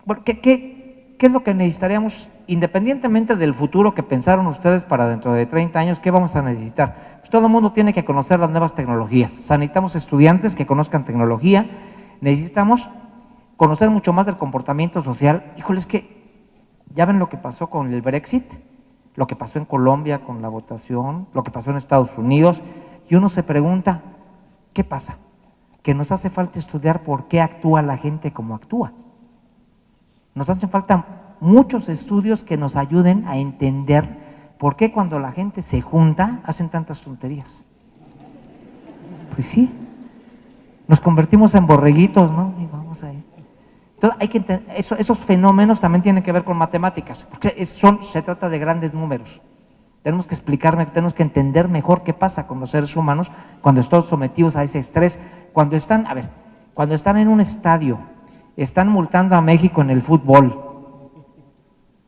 Bueno, ¿qué es lo que necesitaríamos independientemente del futuro que pensaron ustedes para dentro de 30 años? ¿Qué vamos a necesitar? Pues todo el mundo tiene que conocer las nuevas tecnologías. O sea, necesitamos estudiantes que conozcan tecnología, necesitamos conocer mucho más del comportamiento social. Híjole, es que ya ven lo que pasó con el Brexit, lo que pasó en Colombia con la votación, lo que pasó en Estados Unidos, y uno se pregunta, ¿qué pasa? Que nos hace falta estudiar por qué actúa la gente como actúa. Nos hacen falta muchos estudios que nos ayuden a entender por qué cuando la gente se junta hacen tantas tonterías. Pues sí, nos convertimos en borreguitos, ¿no? Y vamos ahí. Entonces hay que entender, esos fenómenos también tienen que ver con matemáticas, porque se trata de grandes números. Tenemos que tenemos que entender mejor qué pasa con los seres humanos cuando están sometidos a ese estrés, cuando están en un estadio, están multando a México en el fútbol.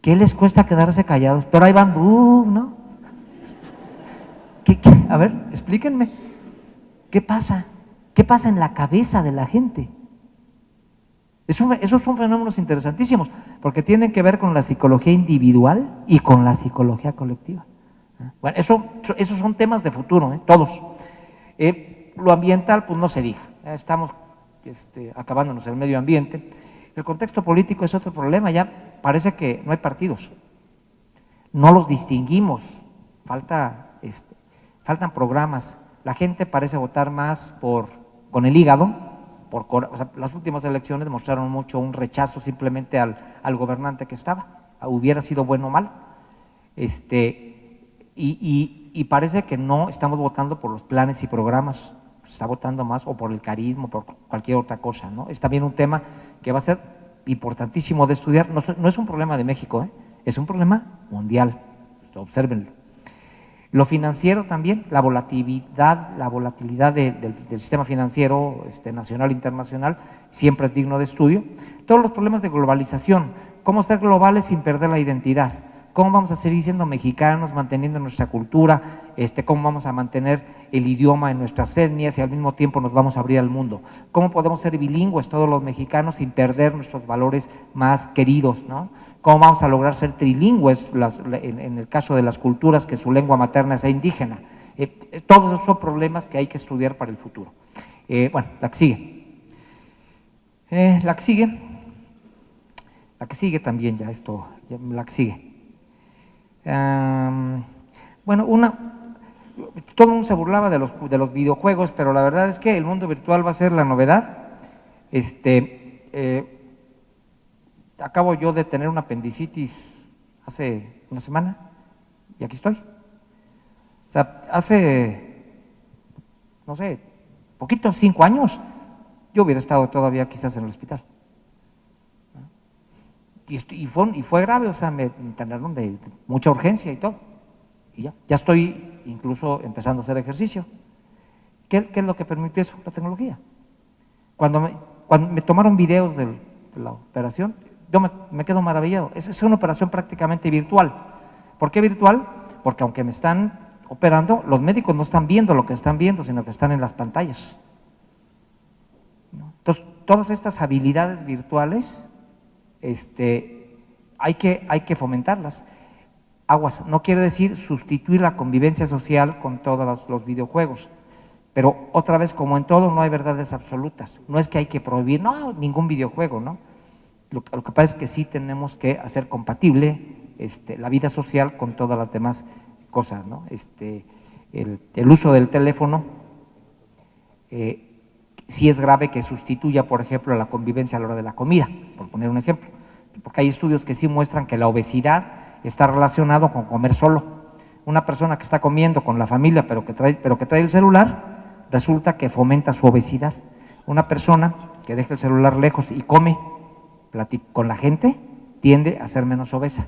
¿Qué les cuesta quedarse callados? Pero ahí van, ¿no? A ver, explíquenme. ¿Qué pasa? ¿Qué pasa en la cabeza de la gente? Esos son fenómenos interesantísimos, porque tienen que ver con la psicología individual y con la psicología colectiva. Bueno, esos son temas de futuro, todos. Lo ambiental, pues no se diga. Estamos acabándonos el medio ambiente. El contexto político es otro problema, ya parece que no hay partidos, no los distinguimos, faltan programas, la gente parece votar más con el hígado, o sea, las últimas elecciones mostraron mucho un rechazo simplemente al gobernante que estaba, hubiera sido bueno o malo, y parece que no estamos votando por los planes y programas, se está votando más o por el carisma, por cualquier otra cosa, ¿no? Es también un tema que va a ser importantísimo de estudiar, no es un problema de México, es un problema mundial, obsérvenlo. Lo financiero también, la volatilidad del sistema financiero nacional e internacional siempre es digno de estudio. Todos los problemas de globalización, cómo ser globales sin perder la identidad, cómo vamos a seguir siendo mexicanos, manteniendo nuestra cultura, cómo vamos a mantener el idioma en nuestras etnias y al mismo tiempo nos vamos a abrir al mundo, cómo podemos ser bilingües todos los mexicanos sin perder nuestros valores más queridos, ¿no? Cómo vamos a lograr ser trilingües en el caso de las culturas que su lengua materna sea indígena. Todos esos son problemas que hay que estudiar para el futuro. Bueno, la que sigue. La que sigue también ya la que sigue. Bueno, todo el mundo se burlaba de los videojuegos, pero la verdad es que el mundo virtual va a ser la novedad. Acabo yo de tener una apendicitis hace una semana y aquí estoy. O sea, hace, no sé, poquito, 5 años, yo hubiera estado todavía quizás en el hospital. Y fue grave, o sea, me internaron de mucha urgencia y todo. Y ya estoy incluso empezando a hacer ejercicio. ¿Qué es lo que permitió eso? La tecnología. Cuando me tomaron videos de la operación, yo me quedo maravillado. Es una operación prácticamente virtual. ¿Por qué virtual? Porque aunque me están operando, los médicos no están viendo lo que están viendo, sino que están en las pantallas. Entonces, todas estas habilidades virtuales hay que fomentarlas. Aguas, no quiere decir sustituir la convivencia social con todos los videojuegos, pero otra vez, como en todo, no hay verdades absolutas. No es que hay que prohibir ningún videojuego, ¿no? Lo que pasa es que sí tenemos que hacer compatible la vida social con todas las demás cosas, ¿no? El uso del teléfono sí es grave que sustituya, por ejemplo, la convivencia a la hora de la comida, por poner un ejemplo, porque hay estudios que sí muestran que la obesidad está relacionado con comer solo. Una persona que está comiendo con la familia pero que trae el celular, resulta que fomenta su obesidad. Una persona que deja el celular lejos y come con la gente, tiende a ser menos obesa,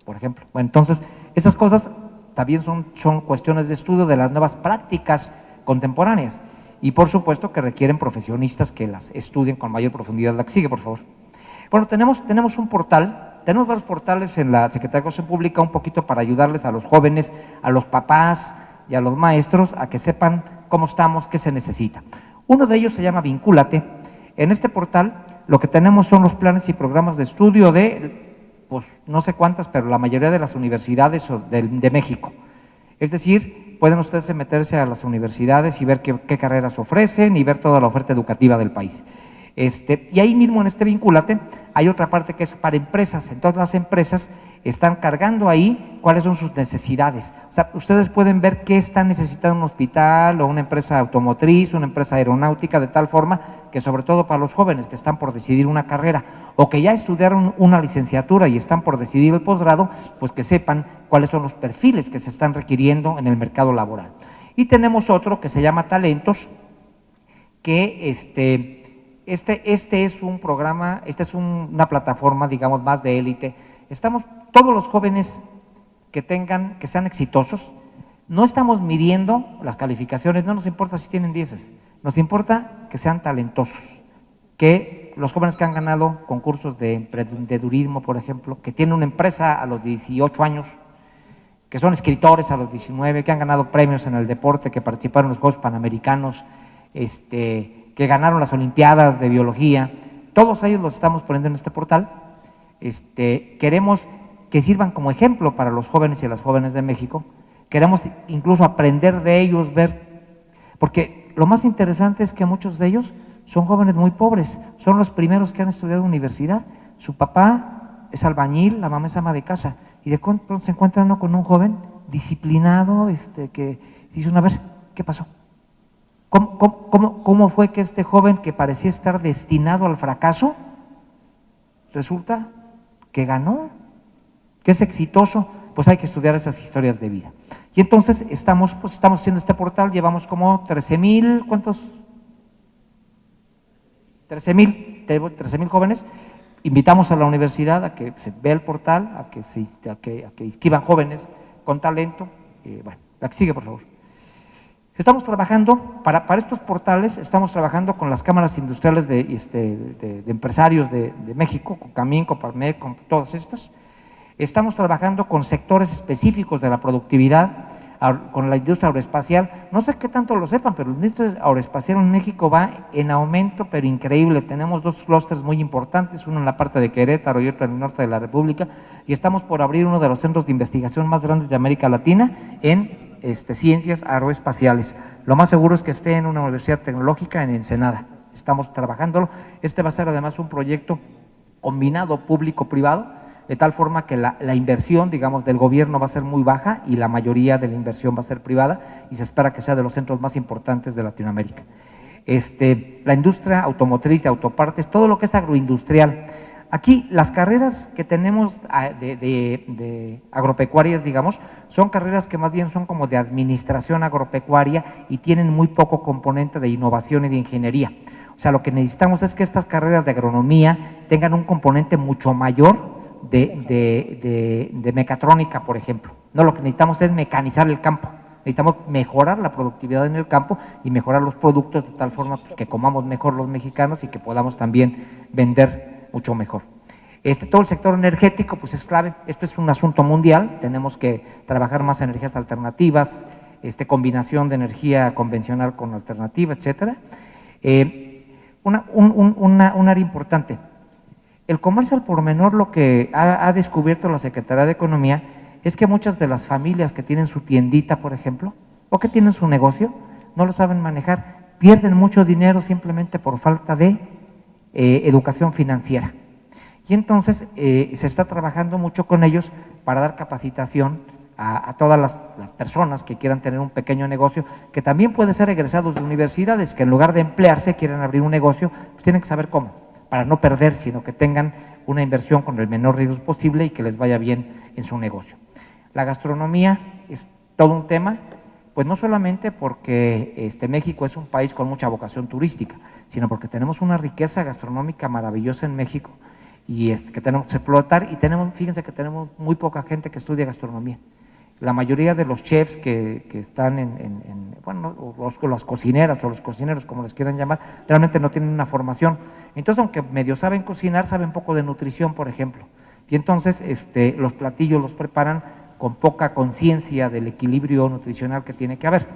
por ejemplo. Bueno, entonces, esas cosas también son cuestiones de estudio de las nuevas prácticas contemporáneas y por supuesto que requieren profesionistas que las estudien con mayor profundidad. La que sigue, por favor. Bueno, tenemos un portal, tenemos varios portales en la Secretaría de Educación Pública, un poquito para ayudarles a los jóvenes, a los papás y a los maestros a que sepan cómo estamos, qué se necesita. Uno de ellos se llama Vincúlate. En este portal lo que tenemos son los planes y programas de estudio de, pues no sé cuántas, pero la mayoría de las universidades de México. Es decir, pueden ustedes meterse a las universidades y ver qué carreras ofrecen y ver toda la oferta educativa del país. Y ahí mismo en este Vincúlate hay otra parte que es para empresas. Entonces las empresas están cargando ahí cuáles son sus necesidades. O sea, ustedes pueden ver qué está necesitando un hospital o una empresa automotriz, una empresa aeronáutica, de tal forma que sobre todo para los jóvenes que están por decidir una carrera o que ya estudiaron una licenciatura y están por decidir el posgrado, pues que sepan cuáles son los perfiles que se están requiriendo en el mercado laboral. Y tenemos otro que se llama Talentos, que este es un programa, es una plataforma, digamos, más de élite. Todos los jóvenes que sean exitosos, no estamos midiendo las calificaciones, no nos importa si tienen 10, nos importa que sean talentosos, que los jóvenes que han ganado concursos de emprendedurismo, por ejemplo, que tienen una empresa a los 18 años, que son escritores a los 19, que han ganado premios en el deporte, que participaron en los Juegos Panamericanos, que ganaron las Olimpiadas de Biología, todos ellos los estamos poniendo en este portal. Queremos que sirvan como ejemplo para los jóvenes y las jóvenes de México, queremos incluso aprender de ellos, porque lo más interesante es que muchos de ellos son jóvenes muy pobres, son los primeros que han estudiado universidad, su papá es albañil, la mamá es ama de casa, y de pronto se encuentra uno con un joven disciplinado, que dice, a ver, ¿qué pasó? ¿Cómo fue que este joven que parecía estar destinado al fracaso, resulta que ganó, que es exitoso? Pues hay que estudiar esas historias de vida. Y entonces estamos haciendo este portal, llevamos como 13,000, ¿cuántos? 13,000 jóvenes. Invitamos a la universidad a que se vea el portal, a que inscriban jóvenes con talento, bueno, la que sigue, por favor. Estamos trabajando, para estos portales, estamos trabajando con las cámaras industriales de empresarios de México, con Camín, Coparmex, con todas estas. Estamos trabajando con sectores específicos de la productividad, con la industria aeroespacial. No sé qué tanto lo sepan, pero la industria aeroespacial en México va en aumento, pero increíble. Tenemos dos clústeres muy importantes, uno en la parte de Querétaro y otro en el norte de la República, y estamos por abrir uno de los centros de investigación más grandes de América Latina en ciencias aeroespaciales. Lo más seguro es que esté en una universidad tecnológica en Ensenada. Estamos trabajándolo. Este va a ser además un proyecto combinado público-privado, de tal forma que la inversión, digamos, del gobierno va a ser muy baja y la mayoría de la inversión va a ser privada, y se espera que sea de los centros más importantes de Latinoamérica. La industria automotriz, de autopartes, todo lo que es agroindustrial. Aquí las carreras que tenemos de agropecuarias, digamos, son carreras que más bien son como de administración agropecuaria y tienen muy poco componente de innovación y de ingeniería. O sea, lo que necesitamos es que estas carreras de agronomía tengan un componente mucho mayor de mecatrónica, por ejemplo. No, lo que necesitamos es mecanizar el campo. Necesitamos mejorar la productividad en el campo y mejorar los productos de tal forma pues, que comamos mejor los mexicanos y que podamos también vender mucho mejor. Todo el sector energético pues es clave. Esto es un asunto mundial. Tenemos que trabajar más energías alternativas, combinación de energía convencional con alternativa, etcétera. Un área importante. El comercio al por menor, lo que ha descubierto la Secretaría de Economía es que muchas de las familias que tienen su tiendita, por ejemplo, o que tienen su negocio, no lo saben manejar, pierden mucho dinero simplemente por falta de educación financiera. Y entonces se está trabajando mucho con ellos para dar capacitación a todas las personas que quieran tener un pequeño negocio, que también pueden ser egresados de universidades, que en lugar de emplearse quieran abrir un negocio, pues tienen que saber cómo, para no perder, sino que tengan una inversión con el menor riesgo posible y que les vaya bien en su negocio. La gastronomía es todo un tema, pues no solamente porque México es un país con mucha vocación turística, sino porque tenemos una riqueza gastronómica maravillosa en México y que tenemos que explotar, y fíjense que tenemos muy poca gente que estudia gastronomía. La mayoría de los chefs que están bueno, las cocineras o los cocineros, como les quieran llamar, realmente no tienen una formación. Entonces, aunque medio saben cocinar, saben poco de nutrición, por ejemplo. Y entonces los platillos los preparan con poca conciencia del equilibrio nutricional que tiene que haber.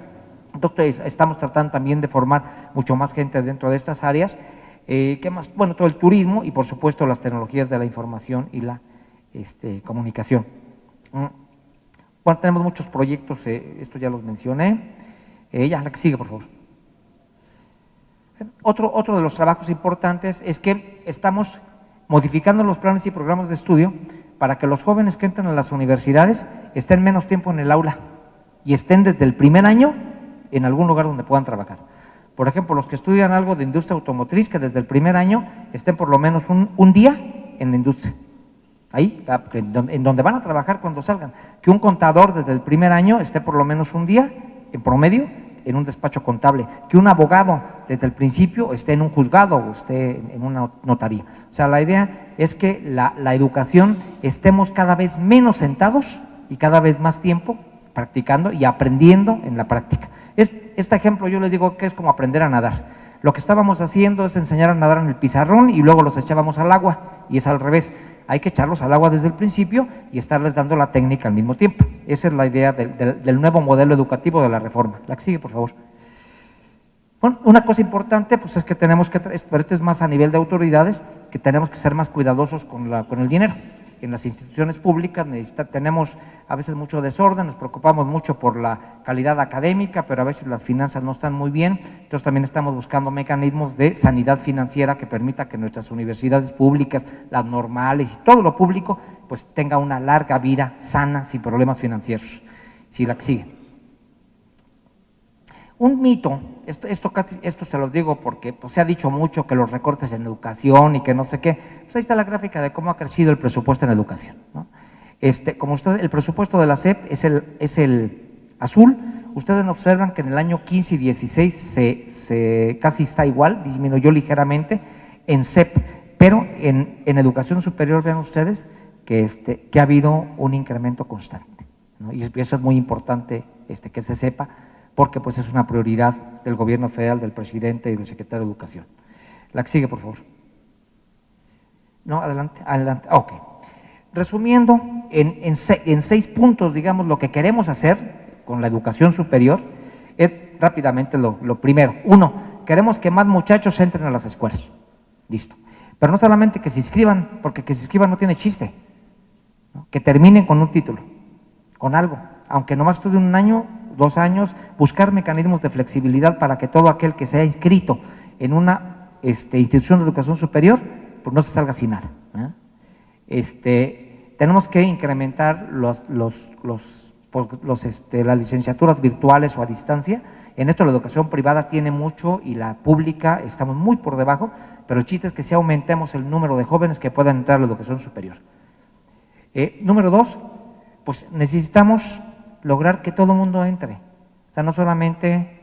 Entonces, estamos tratando también de formar mucho más gente dentro de estas áreas. ¿Qué más? Bueno, todo el turismo y, por supuesto, las tecnologías de la información y la comunicación. Bueno, tenemos muchos proyectos, esto ya los mencioné. Ya, la que sigue, por favor. Otro de los trabajos importantes es que estamos modificando los planes y programas de estudio para que los jóvenes que entran a las universidades estén menos tiempo en el aula y estén desde el primer año en algún lugar donde puedan trabajar. Por ejemplo, los que estudian algo de industria automotriz, que desde el primer año estén por lo menos un día en la industria. Ahí, en donde van a trabajar cuando salgan. Que un contador desde el primer año esté por lo menos un día, en promedio, en un despacho contable. Que un abogado desde el principio esté en un juzgado o esté en una notaría. O sea, la idea es que la educación estemos cada vez menos sentados y cada vez más tiempo practicando y aprendiendo en la práctica. Este ejemplo yo les digo que es como aprender a nadar. Lo que estábamos haciendo es enseñar a nadar en el pizarrón y luego los echábamos al agua, y es al revés. Hay que echarlos al agua desde el principio y estarles dando la técnica al mismo tiempo. Esa es la idea del nuevo modelo educativo de la reforma. La que sigue, por favor. Bueno, una cosa importante pues es que tenemos que, pero esto es más a nivel de autoridades, que tenemos que ser más cuidadosos con el dinero. En las instituciones públicas tenemos a veces mucho desorden, nos preocupamos mucho por la calidad académica, pero a veces las finanzas no están muy bien. Entonces también estamos buscando mecanismos de sanidad financiera que permita que nuestras universidades públicas, las normales y todo lo público, pues tenga una larga vida sana, sin problemas financieros. Sí, la que sigue. Un mito, esto se los digo porque pues, se ha dicho mucho que los recortes en educación y que no sé qué. Pues ahí está la gráfica de cómo ha crecido el presupuesto en educación, ¿no? Como ustedes, el presupuesto de la SEP es el azul. Ustedes observan que en el año 15 y 16 casi está igual, disminuyó ligeramente en SEP, pero en educación superior vean ustedes que ha habido un incremento constante. ¿no? Y eso es muy importante que se sepa, porque pues es una prioridad del gobierno federal, del presidente y del secretario de Educación. La que sigue, por favor. No, adelante, adelante. Ok. Resumiendo, en 6 puntos, digamos, lo que queremos hacer con la educación superior es rápidamente lo primero. 1, queremos que más muchachos entren a las escuelas. Listo. Pero no solamente que se inscriban, porque que se inscriban no tiene chiste, ¿no? Que terminen con un título, con algo, aunque nomás estudien 1 año, 2 años, buscar mecanismos de flexibilidad para que todo aquel que se haya inscrito en una institución de educación superior, pues no se salga sin nada, ¿eh? Tenemos que incrementar las licenciaturas virtuales o a distancia. En esto la educación privada tiene mucho y la pública estamos muy por debajo, pero el chiste es que si aumentemos el número de jóvenes que puedan entrar a la educación superior. Número 2, pues necesitamos lograr que todo el mundo entre, o sea, no solamente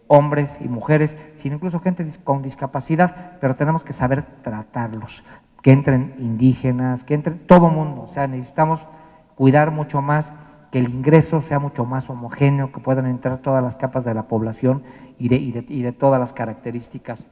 hombres y mujeres, sino incluso gente con discapacidad, pero tenemos que saber tratarlos, que entren indígenas, que entren todo el mundo, o sea, necesitamos cuidar mucho más, que el ingreso sea mucho más homogéneo, que puedan entrar todas las capas de la población y de todas las características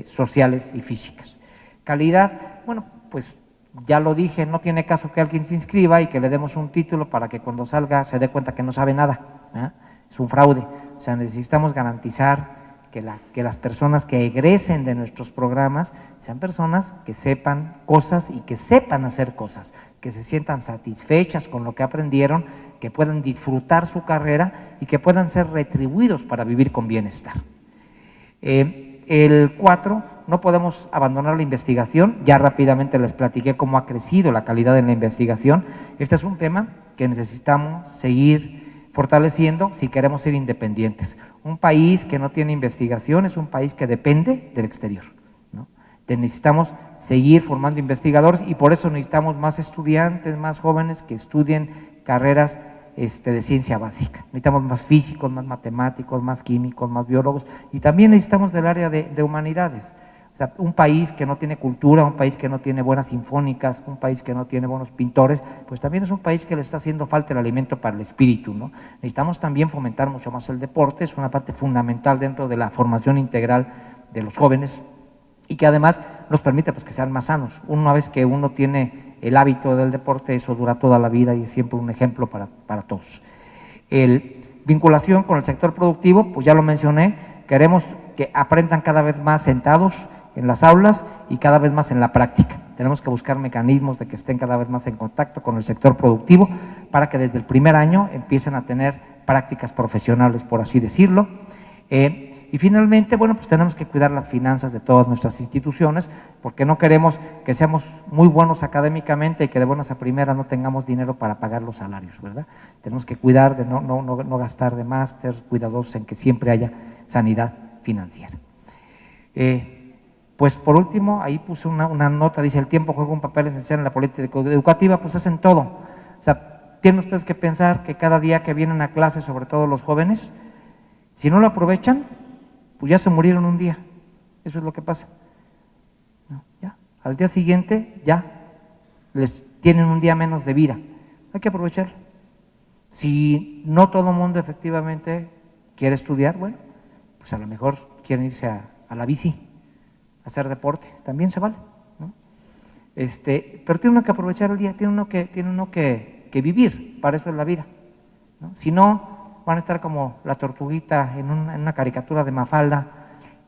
sociales y físicas. Calidad, bueno, pues ya lo dije, no tiene caso que alguien se inscriba y que le demos un título para que cuando salga se dé cuenta que no sabe nada, ¿eh? Es un fraude, o sea, necesitamos garantizar que las personas que egresen de nuestros programas sean personas que sepan cosas y que sepan hacer cosas, que se sientan satisfechas con lo que aprendieron, que puedan disfrutar su carrera y que puedan ser retribuidos para vivir con bienestar. El 4, no podemos abandonar la investigación, ya rápidamente les platiqué cómo ha crecido la calidad en la investigación. Este es un tema que necesitamos seguir fortaleciendo si queremos ser independientes. Un país que no tiene investigación es un país que depende del exterior, ¿no? Necesitamos seguir formando investigadores y por eso necesitamos más estudiantes, más jóvenes que estudien carreras de ciencia básica. Necesitamos más físicos, más matemáticos, más químicos, más biólogos y también necesitamos del área de humanidades. O sea, un país que no tiene cultura, un país que no tiene buenas sinfónicas, un país que no tiene buenos pintores, pues también es un país que le está haciendo falta el alimento para el espíritu, ¿no? Necesitamos también fomentar mucho más el deporte, es una parte fundamental dentro de la formación integral de los jóvenes y que además nos permite pues, que sean más sanos. Una vez que uno tiene el hábito del deporte, eso dura toda la vida y es siempre un ejemplo para todos. Vinculación con el sector productivo, pues ya lo mencioné, queremos que aprendan cada vez más sentados en las aulas y cada vez más en la práctica. Tenemos que buscar mecanismos de que estén cada vez más en contacto con el sector productivo para que desde el primer año empiecen a tener prácticas profesionales, por así decirlo. Y finalmente, bueno, pues tenemos que cuidar las finanzas de todas nuestras instituciones, porque no queremos que seamos muy buenos académicamente y que de buenas a primeras no tengamos dinero para pagar los salarios, ¿verdad? Tenemos que cuidar de no gastar de más, ser cuidadosos en que siempre haya sanidad financiera. Pues por último, ahí puse una nota, dice, el tiempo juega un papel esencial en la política educativa, pues hacen todo. O sea, tienen ustedes que pensar que cada día que vienen a clase, sobre todo los jóvenes, si no lo aprovechan, pues ya se murieron un día. Eso es lo que pasa. ¿No? Ya, al día siguiente ya les tienen un día menos de vida. Hay que aprovecharlo. Si no todo el mundo efectivamente quiere estudiar, bueno, pues a lo mejor quieren irse a la bici, a hacer deporte, también se vale, ¿no? Pero tiene uno que aprovechar el día, tiene uno que vivir, para eso es la vida, ¿no? Si no, van a estar como la tortuguita en una caricatura de Mafalda,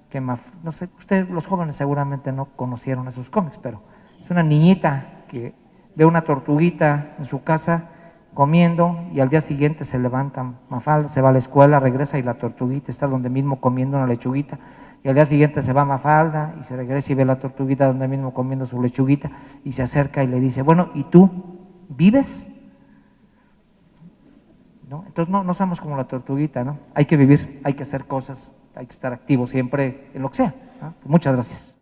que no sé, ustedes los jóvenes seguramente no conocieron esos cómics, pero es una niñita que ve una tortuguita en su casa comiendo y al día siguiente se levanta Mafalda, se va a la escuela, regresa y la tortuguita está donde mismo comiendo una lechuguita y al día siguiente se va Mafalda y se regresa y ve la tortuguita donde mismo comiendo su lechuguita y se acerca y le dice, bueno, ¿y tú vives? ¿No? Entonces no somos como la tortuguita, ¿no? Hay que vivir, hay que hacer cosas, hay que estar activos siempre en lo que sea, ¿no? Muchas gracias.